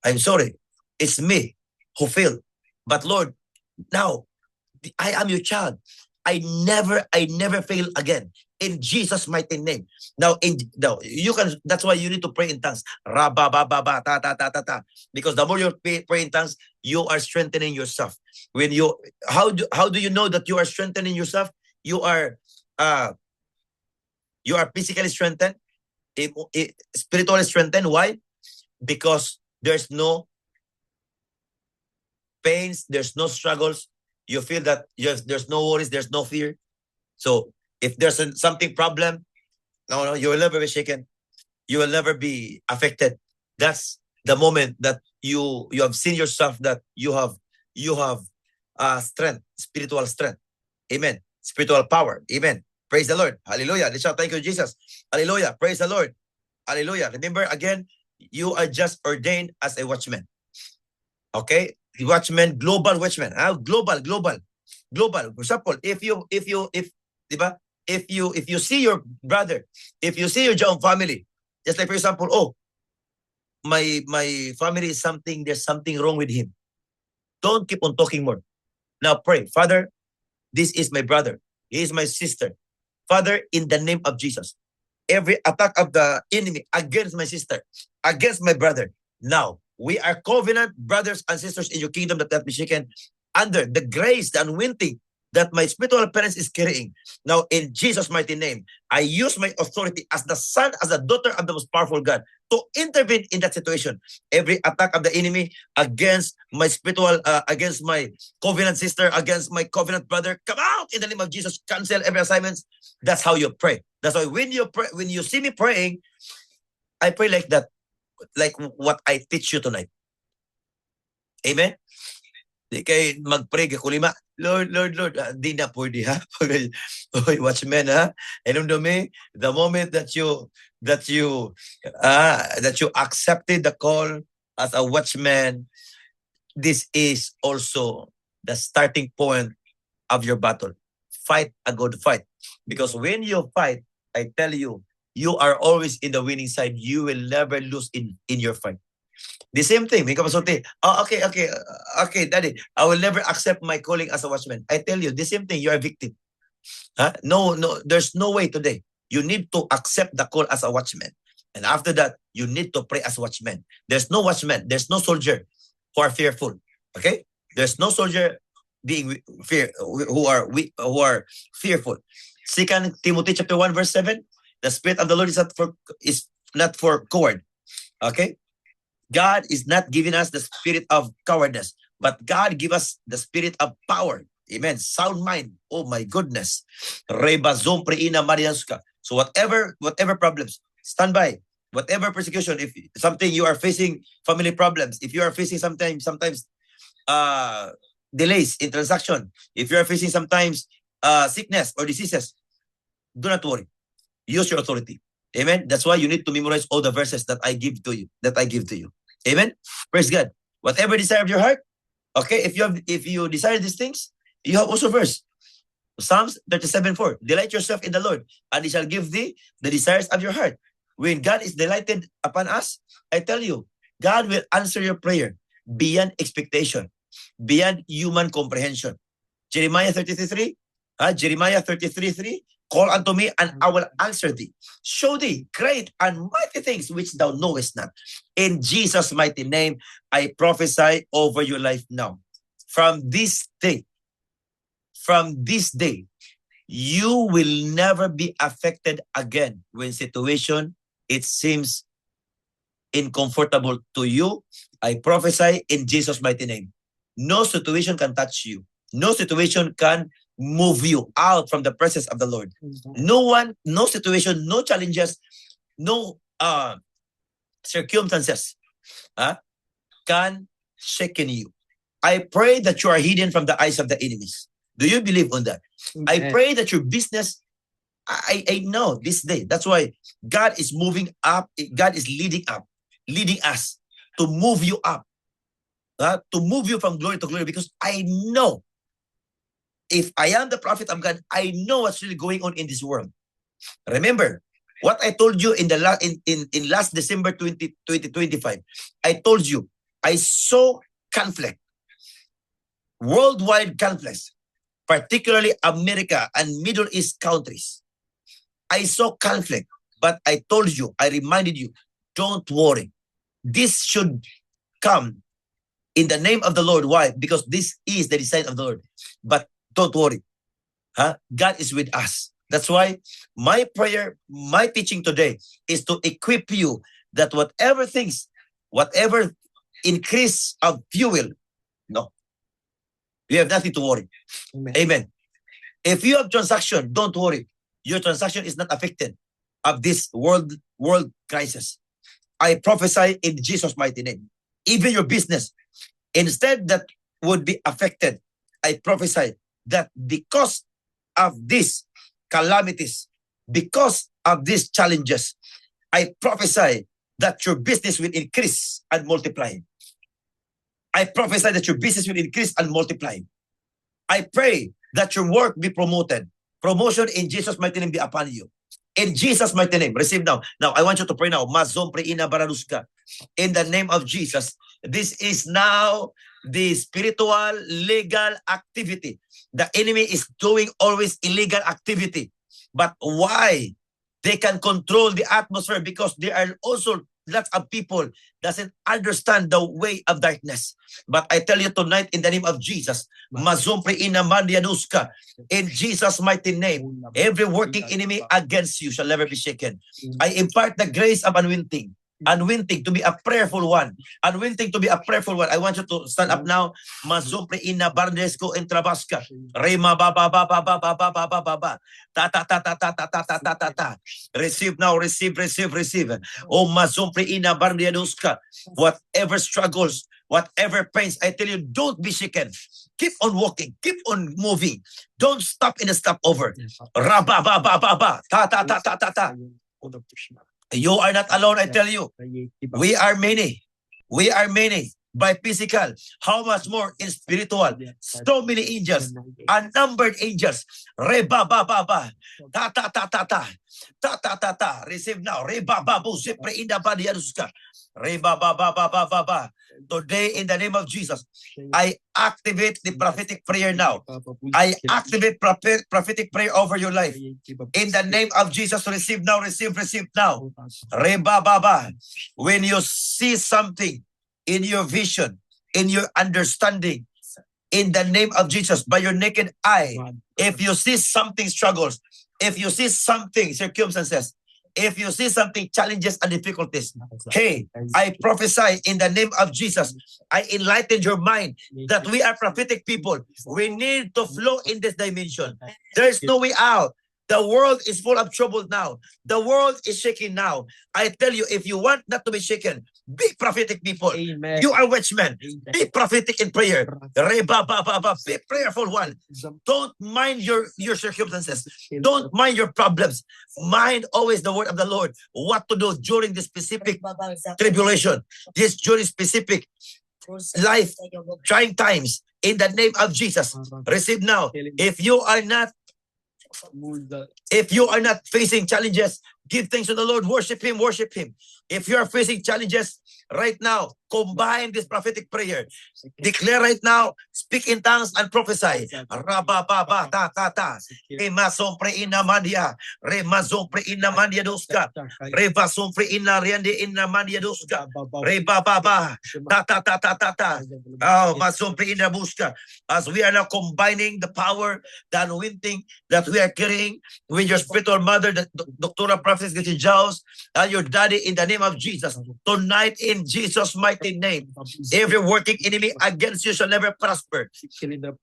I'm sorry. It's me who failed. But Lord, now I am your child. I never fail again. In Jesus' mighty name. Now, you can. That's why you need to pray in tongues. Rabababa, ta ta ta ta ta. Because the more you pray in tongues, you are strengthening yourself. When you, how do you know that you are strengthening yourself? You are physically strengthened, spiritually strengthened. Why? Because there's no pains, there's no struggles. You feel that there's no worries, there's no fear. So if there's something problem, no, you will never be shaken. You will never be affected. That's the moment that you have seen yourself, that you have strength, spiritual strength. Amen. Spiritual power. Amen. Praise the Lord. Hallelujah. Let's shout, thank you, Jesus. Hallelujah. Praise the Lord. Hallelujah. Remember again, you are just ordained as a watchman. Okay? Watchman, global watchman. Global. For example, if you see your brother, if you see your own family, just like for example, oh, my family is something, there's something wrong with him. Don't keep on talking more. Now pray, Father, this is my brother. He is my sister. Father, in the name of Jesus, every attack of the enemy against my sister, against my brother, now we are covenant brothers and sisters in your kingdom that be shaken under the grace, the anointing that my spiritual parents is carrying. Now, in Jesus' mighty name, I use my authority as the son, as the daughter of the most powerful God to intervene in that situation. Every attack of the enemy against my spiritual, against my covenant sister, against my covenant brother, come out in the name of Jesus. Cancel every assignment. That's how you pray. That's why when you pray, when you see me praying, I pray like that, like what I teach you tonight. Amen. Di kay mag-pray kay kulima, Lord, di na pwede ha. Oy, watchman ha. And the moment that you accepted the call as a watchman, this is also the starting point of your battle. Fight a good fight. Because when you fight, I tell you, you are always in the winning side. You will never lose in your fight. The same thing. Okay, Daddy, I will never accept my calling as a watchman. I tell you, the same thing. You are a victim. Huh? No, there's no way today. You need to accept the call as a watchman. And after that, you need to pray as a watchman. There's no watchman. There's no soldier who are fearful. Okay? There's no soldier being who are fearful. 2 Timothy chapter 1 verse 7. The Spirit of the Lord is not for coward. Okay? God is not giving us the spirit of cowardice, but God give us the spirit of power. Amen. Sound mind. Oh my goodness. So whatever problems, stand by. Whatever persecution, if something you are facing, family problems, if you are facing sometimes delays in transaction, if you are facing sometimes sickness or diseases, do not worry. Use your authority. Amen. That's why you need to memorize all the verses that I give to you. Amen. Praise God. Whatever desire of your heart. Okay, if you desire these things, you have also verse. Psalms 37:4. Delight yourself in the Lord, and He shall give thee the desires of your heart. When God is delighted upon us, I tell you, God will answer your prayer beyond expectation, beyond human comprehension. Jeremiah 33:3. Jeremiah 33:3. Call unto me, and I will answer thee. Show thee great and mighty things which thou knowest not. In Jesus' mighty name, I prophesy over your life now. From this day, you will never be affected again when situation it seems uncomfortable to you. I prophesy in Jesus' mighty name. No situation can touch you. No situation can move you out from the presence of the Lord. No one, no situation, no challenges, no circumstances can shake you. I pray that you are hidden from the eyes of the enemies. Do you believe on that? I pray that your business, I know this day. That's why God is moving up. God is leading us to move you up, to move you from glory to glory. Because I know, if I am the prophet of God, I know what's really going on in this world. Remember what I told you in last December 2025. I told you I saw conflict, worldwide conflicts, particularly America and Middle East countries. I saw conflict, but I told you, I reminded you, don't worry. This should come in the name of the Lord. Why? Because this is the design of the Lord. But don't worry. God is with us. That's why my prayer, my teaching today is to equip you that whatever increase of fuel, no, you have nothing to worry. Amen. If you have transaction, don't worry. Your transaction is not affected of this world crisis. I prophesy in Jesus' mighty name. Even your business, instead that would be affected, I prophesy that because of these calamities, because of these challenges, I prophesy that your business will increase and multiply. I prophesy that your business will increase and multiply. I pray that your work be promoted. Promotion in Jesus' mighty name be upon you. In Jesus' mighty name, receive now. Now, I want you to pray now. Mazompre ina baraluska. In the name of Jesus, this is now the spiritual legal activity. The enemy is doing always illegal activity. But why? They can control the atmosphere because there are also lots of people doesn't understand the way of darkness. But I tell you tonight in the name of Jesus, Mazompre ina mandianuska, in Jesus' mighty name, every working enemy against you shall never be shaken. I impart the grace of unwinting to be a prayerful one. Unwinting to be a prayerful one. I want you to stand up now. Mazompre ina barnesco entrabaska. Rema ba ba ba ba ba ba ba ba ba ba ba. Ta ta ta ta ta ta ta ta ta ta ta. Receive now, receive. Oh mazompre ina barnesco. Whatever struggles, whatever pains, I tell you, don't be shaken. Keep on walking, keep on moving. Don't stop in a stopover. Ra ba ba ba ba ba. Ta ta ta ta ta ta. You are not alone, I tell you. We are many. By physical, how much more in spiritual? So many angels, unnumbered angels. Re ba ba ba ba. Ta ta ta ta ta. Ta ta ta ta. Receive now. Re ba ba bu zipre inda ba diaruska. Re ba ba ba ba ba ba ba. Today, in the name of Jesus, I activate the prophetic prayer now. I activate prophetic prayer over your life. In the name of Jesus, receive now, receive now. Reba Baba. When you see something in your vision, in your understanding, in the name of Jesus, by your naked eye, if you see something struggles, if you see something circumstances, if you see something challenges and difficulties, hey, I prophesy in the name of Jesus, I enlighten your mind that we are prophetic people. We need to flow in this dimension. There is no way out. The world is full of trouble now. The world is shaking now. I tell you, if you want not to be shaken, be prophetic people. Amen. You are watchmen. Be prophetic in prayer. Be prayerful one. Don't mind your circumstances. Don't mind your problems. Mind always the word of the Lord. What to do during this specific tribulation. This during specific life trying times. In the name of Jesus. Receive now. If you are not facing challenges, give thanks to the Lord. Worship Him. Worship Him. If you are facing challenges right now, combine this prophetic prayer. Declare right now, speak in tongues and prophesy. Rabababa ta ta ta. Remasompre ina mandia. Remasompre ina mandia doska. Revasompre ina riande ina mandia doska. Rebababa ta ta ta ta ta ta. Oh, masompre ina buska. As we are now combining the power, the anointing that we are carrying with your spiritual mother, the Dr. Prophet Gitsi Jaws, and your daddy in the name of Jesus. Tonight in Jesus' mighty name, every working enemy against you shall never prosper.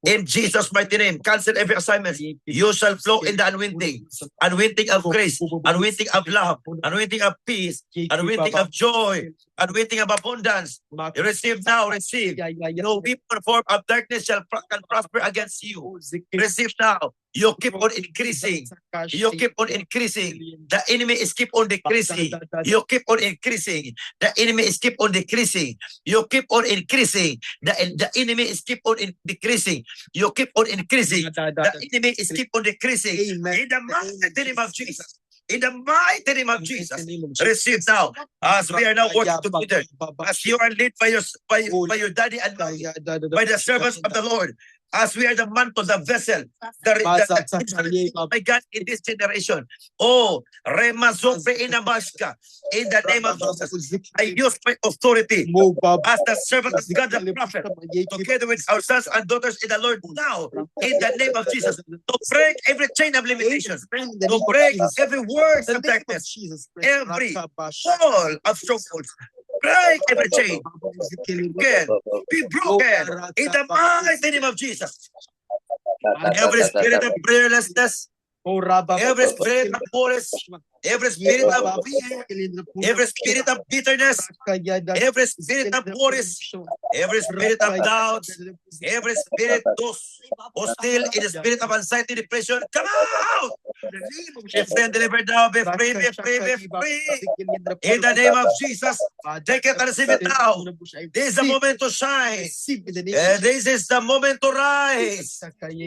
In Jesus' mighty name, cancel every assignment. You shall flow in the anointing. Anointing of grace, anointing of love, anointing of peace, anointing of joy, anointing of abundance. You receive now, receive. No weapon form of darkness can prosper against you. Receive now. You keep on increasing. You keep on increasing. The enemy is keep on decreasing. You keep on increasing. The enemy is keep on decreasing. You keep on increasing. The enemy is keep on decreasing. You keep on increasing. The enemy is keep on decreasing. In the mighty name of Jesus. In the mighty name of Jesus. Receive now. As we are now working together. As you are led by your daddy and by the servants of the Lord. As we are the mantle, the vessel, my God, in this generation. Oh, Remazopre Inamaska, in the name of Jesus, I use my authority as the servant of God, the prophet, together with our sons and daughters in the Lord now, in the name of Jesus, to break every chain of limitations, to break every word of darkness, every wall of strongholds. Break every chain. Again, be broken in the mighty name of Jesus. Every spirit of prayerlessness, every spirit of forest, every spirit of fear, every spirit of bitterness, every spirit of worries, every spirit of doubt, every spirit hostile in the spirit of anxiety, depression, come out! Be free and delivered now, be free, be free, be free. In the name of Jesus, take it and receive it now. This is the moment to shine. This is the moment to rise.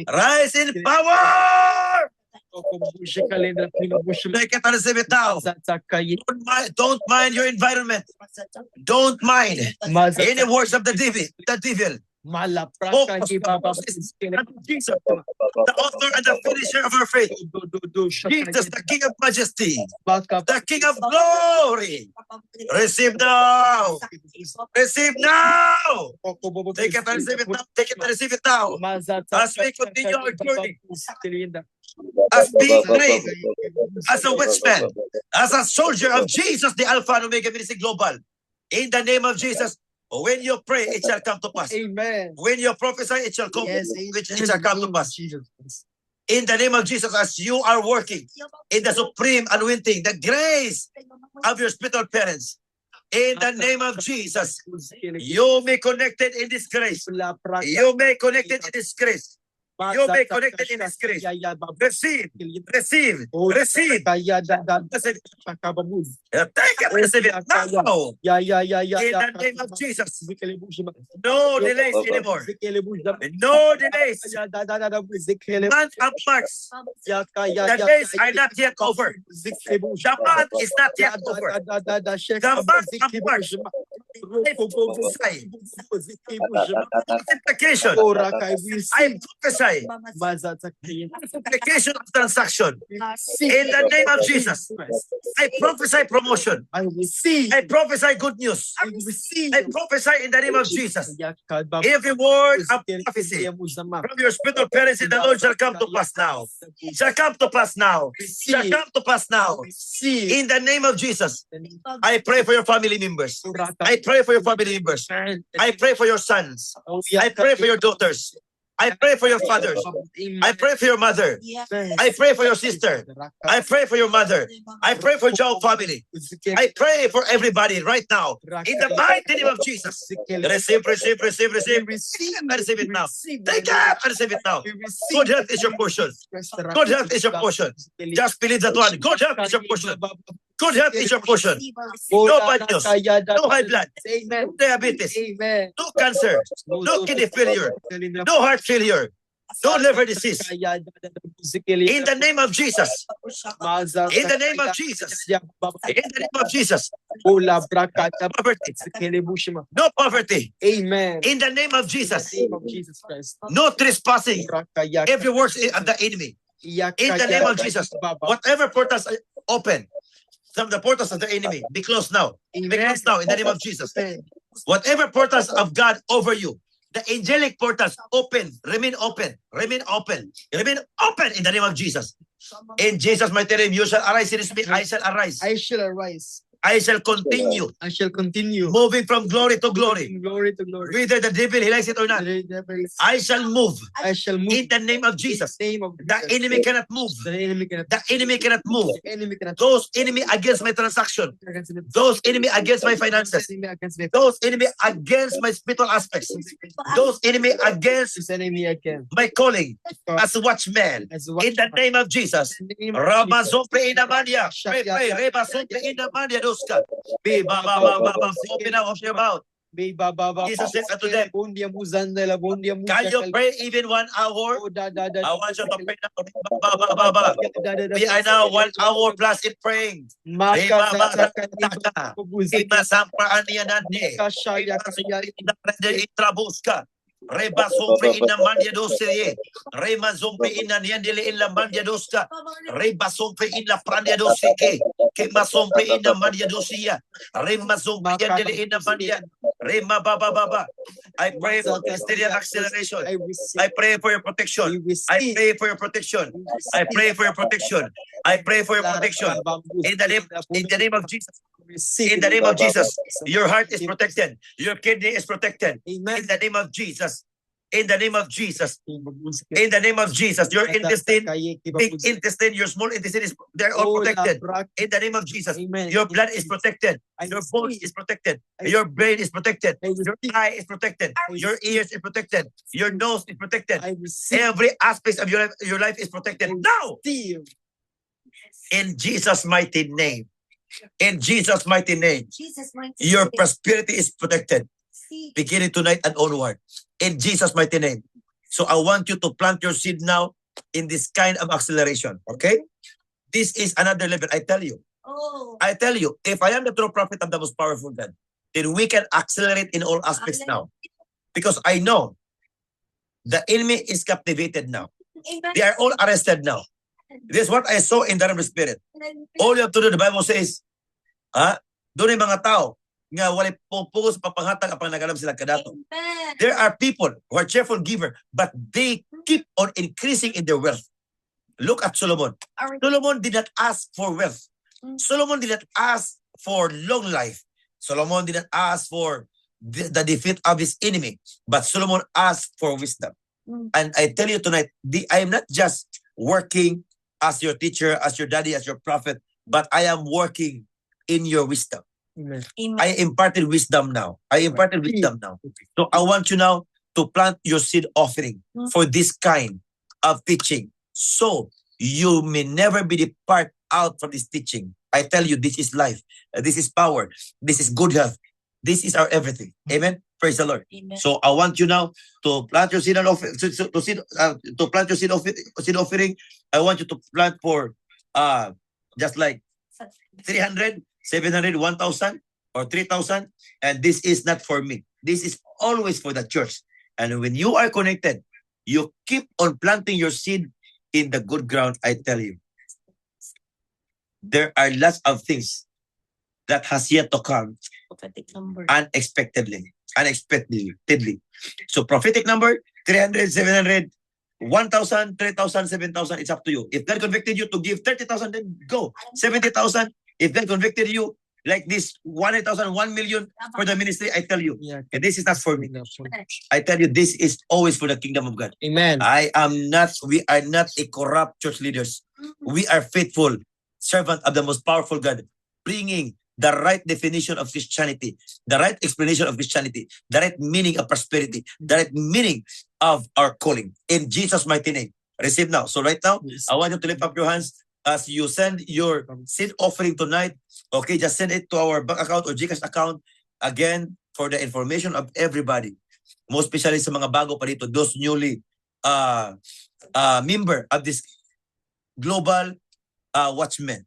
Rise in power. Take it and receive it now. Don't mind your environment. Don't mind any words of the devil. Focus on Jesus, the author and the finisher of our faith. Jesus, the King of majesty, the King of glory. Receive now. Receive now. Take it and receive it now. Take it and receive it now. As we continue our journey, as being brave, as a watchman, as a soldier of Jesus, the Alpha and Omega Ministry Global. In the name of Jesus, when you pray, it shall come to pass. Amen. When you prophesy, it shall come. Yes, It shall come to pass. In the name of Jesus, as you are working in the supreme anointing, the grace of your spiritual parents, in the name of Jesus, you may connected in this grace. You may connected in this grace. You may connected in this grace. Receive, receive, receive. Take it, receive it now. In the name of Jesus. No delays anymore. No delays. Month of March. The days are not yet over. The month is not yet over. The month of March. Multiplication. I prophesy. Multiplication of transaction. In the name of Jesus. I prophesy promotion. I prophesy good news. I prophesy in the name of Jesus. Every word of prophecy from your spiritual parents in the Lord shall come to pass now. Shall come to pass now. Shall come to pass now. In the name of Jesus. I pray for your family members. I pray for your family members. I pray for your sons. I pray for your daughters. I pray for your fathers. I pray for your mother. I pray for your sister. I pray for your mother. I pray for Joe family. I pray for everybody right now. In the mighty name of Jesus. Receive, receive, receive, receive. I receive it now. Take it. I receive it now. Good health is your portion. Good health is your portion. Just believe that one. Good health is your portion. Good health is your portion. No bad news. No high blood. No diabetes. Amen. No cancer. No kidney failure. No heart failure. No liver disease. In the name of Jesus. In the name of Jesus. In the name of Jesus. Poverty. No poverty. Amen. In the name of Jesus. In the name of Jesus Christ. No trespassing. Every work of the enemy. In the name of Jesus. Whatever portals are open, some of the portals of the enemy, be closed now. Be closed now in the name of Jesus. Whatever portals of God over you, the angelic portals open, remain open, remain open, remain open in the name of Jesus. In Jesus' mighty name, you shall arise. It is me, I shall arise. I shall arise. I shall continue I shall continue. moving from glory to glory. From glory to glory. Whether the devil he likes it or not, I shall move I shall move in the name of Jesus. in the name of The Jesus. enemy cannot move. The enemy cannot. The enemy cannot move. The enemy cannot. Those enemy against my transaction, those enemy against my finances, those enemy against my spiritual aspects, those enemy against This enemy again. my calling as a watchman. As In the name of Jesus. Ramazompe inamania. Pray, pray. Rebasompe inamania doska. Be ba ba ba ba ba. Open up your mouth. Jesus said unto them, Can you pray even 1 hour? I want you to pray now. Ba ba ba ba. We are now 1 hour plus in praying. Imasampaan niya nande. Itrabuska. Reba sombre ina mandia doserie. Rema sombre ina niandele ina mandia doska. Reba sombre ina prandia doseke. Kema sombre ina mandia dosia. Rema sombre niandele ina mandia. Rema baba baba. I pray for mysterious acceleration. I pray for your protection. I pray for your protection. I pray for your protection. I pray for your protection. In the name of Jesus. In the name of Jesus, your heart is protected. Your kidney is protected. In the name of Jesus. In the name of Jesus. In the name of Jesus. Your intestine, big intestine, your small intestine, they're all protected. In the name of Jesus. Your blood is protected. Your bones is protected. Your brain is protected. Your eye is protected. Your ears is protected. Your nose is protected. Every aspect of your life is protected. Now, in Jesus' mighty name. In Jesus' mighty name, your prosperity is protected. Beginning tonight and onward. In Jesus' mighty name. So I want you to plant your seed now in this kind of acceleration. Okay? This is another level. I tell you. I tell you, if I am the true prophet of the most powerful God, then we can accelerate in all aspects now. Because I know the enemy is captivated now. They are all arrested now. This is what I saw in the realm of spirit. All you have to do, the Bible says, doon yung mga tao nga walay pupugos papanghatag apang nagalam sila kadato. There are people who are cheerful giver, but they keep on increasing in their wealth. Look at Solomon. Solomon did not ask for wealth. Solomon did not ask for long life. Solomon did not ask for the defeat of his enemy, but Solomon asked for wisdom. And I tell you tonight, I am not just working as your teacher, as your daddy, as your prophet, but I am working in your wisdom. Amen. I imparted wisdom now. So I want you now to plant your seed offering for this kind of teaching. So you may never be depart out from this teaching. I tell you, this is life. This is power. This is good health. This is our everything. Amen. Praise the Lord. Amen. So I want you now to plant your seed and to plant your seed offering. I want you to plant for just like 300, 700, 1,000 or 3,000. And this is not for me. This is always for the church. And when you are connected, you keep on planting your seed in the good ground. I tell you, there are lots of things that has yet to come Prophetic number. unexpectedly. So prophetic number, 300, 700, 1,000, 3,000, 7,000, it's up to you. If God convicted you to give 30,000, then go. 70,000, if God convicted you like this 100,000, 1 million for the ministry, I tell you, Yeah. this is not for me. I tell you, this is always for the kingdom of God. Amen. We are not a corrupt church leaders. We are faithful servant of the most powerful God, bringing the right definition of Christianity, the right explanation of Christianity, the right meaning of prosperity, the right meaning of our calling. In Jesus' mighty name, receive now. So right now, I want you to lift up your hands as you send your seed offering tonight. Okay, just send it to our bank account or GCash account. Again, for the information of everybody. Most especially sa mga bago pa dito, those newly member of this global watchmen.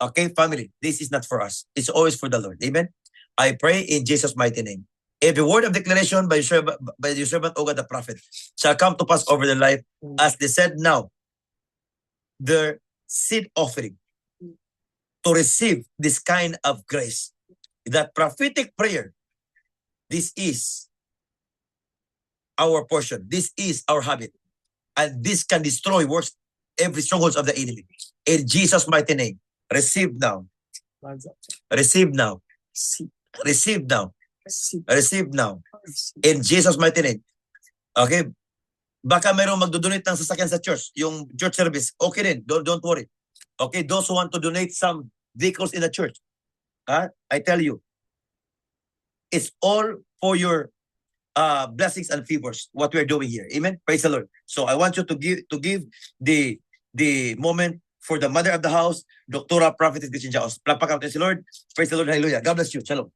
Okay, family, this is not for us. It's always for the Lord. Amen. I pray in Jesus' mighty name. Every word of declaration by your servant, O God, the prophet, shall come to pass over their life, as they said now, their seed offering to receive this kind of grace. That prophetic prayer, this is our portion. This is our habit. And this can destroy works every strongholds of the enemy. In Jesus' mighty name, receive now. Receive now. Receive now. Receive now. In Jesus' mighty name. Okay? Baka mayroong magdodonate ng sasakyan sa church, yung church service, okay din, don't worry. Okay, those who want to donate some vehicles in the church, I tell you, it's all for your blessings and favors, what we're doing here. Amen? Praise the Lord. So I want you to give the moment for the mother of the house, Doctora Prophetess Gretchen Jaos. Palakpakan natin si Lord. Praise the Lord. Hallelujah. God bless you. Shalom.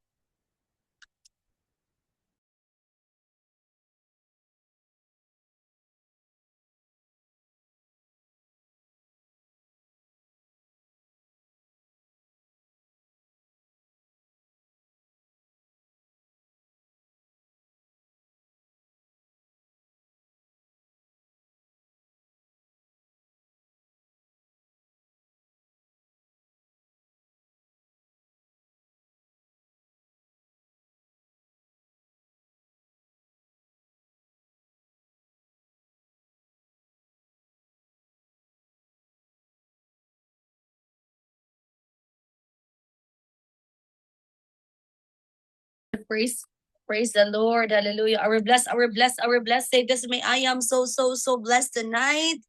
Praise the Lord. Hallelujah. Our blessed. Say this with me. I am so blessed tonight.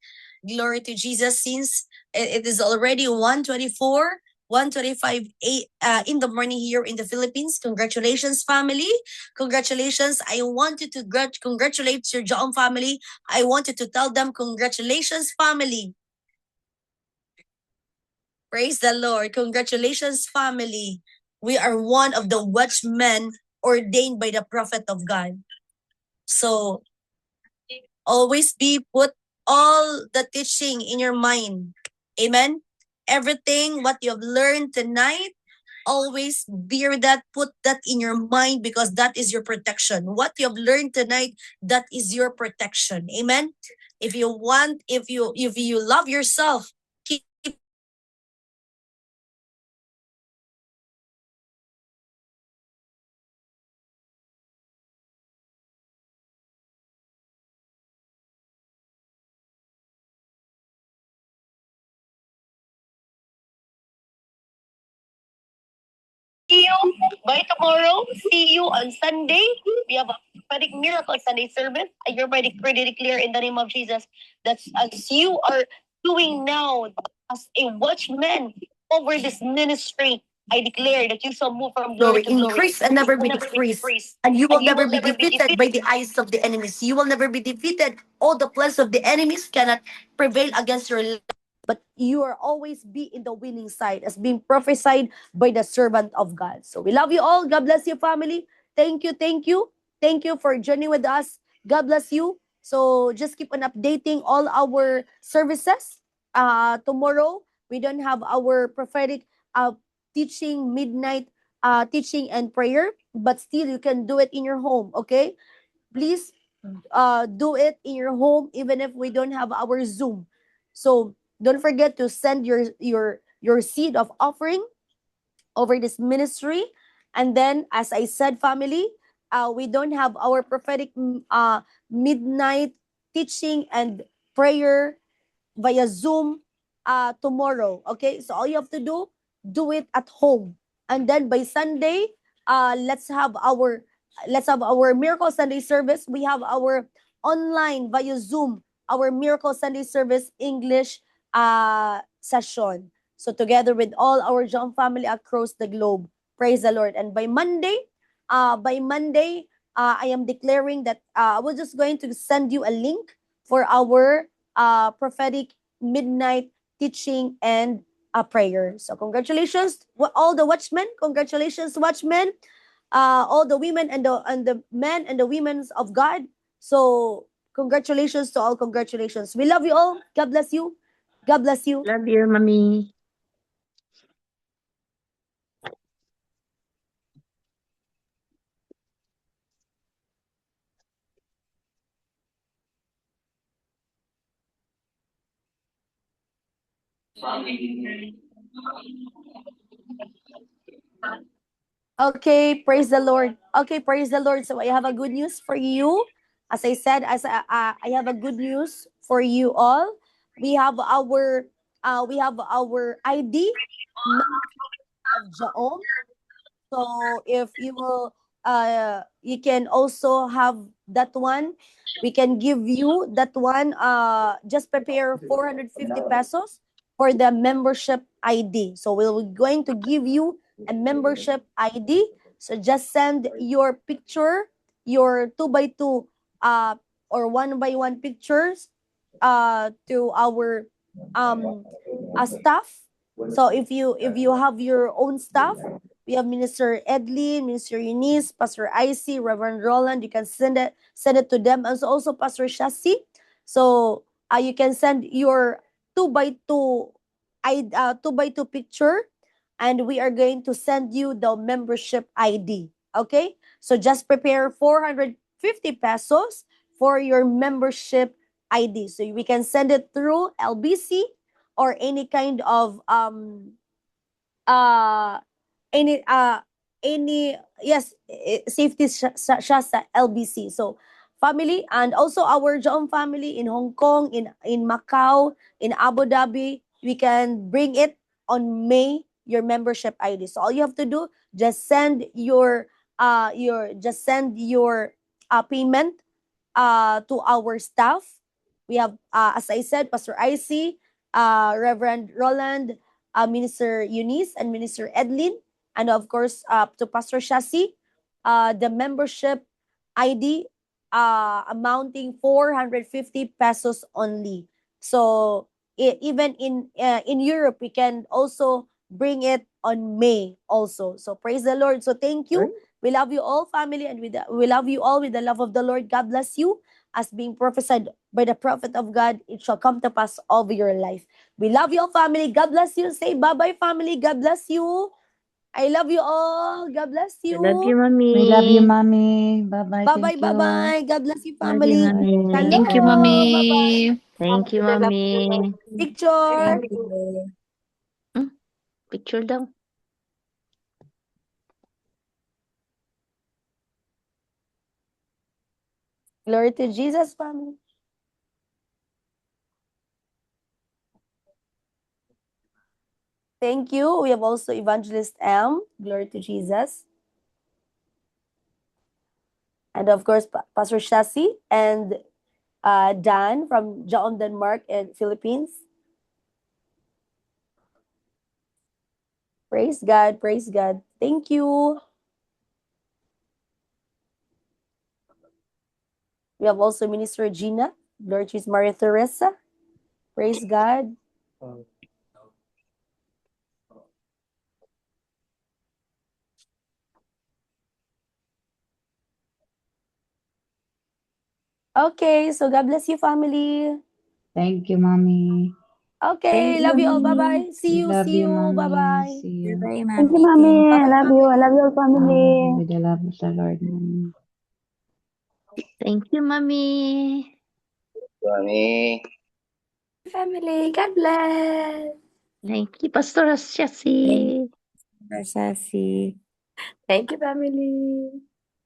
Glory to Jesus. Since it is already 1:24, 1:25 in the morning here in the Philippines. Congratulations, family. Congratulations. I want you to congratulate your John family. I want you to tell them congratulations, family. Praise the Lord. Congratulations, family. We are one of the watchmen ordained by the prophet of God. So always put all the teaching in your mind. Amen. Everything what you have learned tonight, always bear that, put that in your mind, because that is your protection. What you have learned tonight, that is your protection. Amen. If you love yourself, keep see you by tomorrow. See you on Sunday. We have a prophetic miracle Sunday service. I hereby declare in the name of Jesus that as you are doing now as a watchman over this ministry, I declare that you shall move from glory to glory. Increase and never be decreased. And you will never be defeated by the eyes of the enemies. You will never be defeated. All the plans of the enemies cannot prevail against your life. But you are always be in the winning side, as being prophesied by the servant of God. So we love you all. God bless you, family. Thank you. Thank you for joining with us. God bless you. So just keep on updating all our services. Tomorrow, we don't have our prophetic teaching, midnight teaching and prayer, but still you can do it in your home, okay? Please do it in your home, even if we don't have our Zoom. So don't forget to send your seed of offering over this ministry. And then, as I said, family, we don't have our prophetic midnight teaching and prayer via Zoom tomorrow. Okay, so all you have to do it at home. And then by Sunday, let's have our Miracle Sunday service. We have our online via Zoom, our Miracle Sunday service English session. So together with all our John family across the globe. Praise the Lord. And by Monday, I am declaring that I was just going to send you a link for our prophetic midnight teaching and a prayer. So congratulations, all the watchmen. Congratulations, watchmen. All the women and the men and the women of God. So congratulations to all. Congratulations. We love you all. God bless you. God bless you. Love you, Mommy. Okay, praise the Lord. Okay, praise the Lord. So I have a good news for you. As I said, I have a good news for you all. We have our ID of Jaom. So if you will, you can also have that one. We can give you that one. Just prepare 450 pesos for the membership ID. So we're going to give you a membership ID. So just send your picture, your 2x2 or 1x1 pictures to our staff. So if you have your own staff, we have Minister Edlin, Minister Eunice, Pastor Icy, Reverend Roland. You can send it to them, and also Pastor Shasi. So you can send your 2x2 2x2 picture, and we are going to send you the membership ID. Okay, so just prepare 450 pesos for your membership ID. So we can send it through LBC or any kind of uh any yes safety siya sa LBC. So family, and also our Jaom family in Hong Kong, in Macau, in Abu Dhabi, we can bring it on May, your membership ID. So all you have to do, just send your payment to our staff. We have, as I said, Pastor Icy, Reverend Roland, Minister Eunice, and Minister Edlin, and of course to Pastor Shasi, the membership ID amounting 450 pesos only. So even in Europe, we can also bring it on May also. So praise the Lord. So thank you. We love you all, family, and we love you all with the love of the Lord. God bless you. As being prophesied by the prophet of God, it shall come to pass over your life. We love you all, family. God bless you. Say bye-bye, family. God bless you. I love you all. God bless I you. love you, Mommy. We love you, Mommy. Bye-bye. Bye-bye, Thank you. bye-bye. God bless you, Love you, family. Mommy. Thank you, Shalom. Bye-bye. Mommy. Thank you, Mommy. Picture. Picture daw. Glory to Jesus, family. Thank you. We have also Evangelist M. Glory to Jesus. And of course, Pastor Shasi and Dan from Jaon, Denmark and Philippines. Praise God. Praise God. Thank you. We have also Minister Gina. Glory to Jesus, Maria Teresa. Praise God. Okay, so God bless you, family. Thank you, Mommy. Okay, Thank you, love you all. Mommy. Bye-bye. See We you. love See you, you. Mommy. Bye-bye. See you. Bye, Thank you, Mommy. Mommy. I Bye-bye, love you. I family. love your family. With the love of the Lord, Mommy. Thank you, Mommy. Mami. Family, God bless. Thank you, Pastor Thank Shasi. you, Sasi. Thank you, family.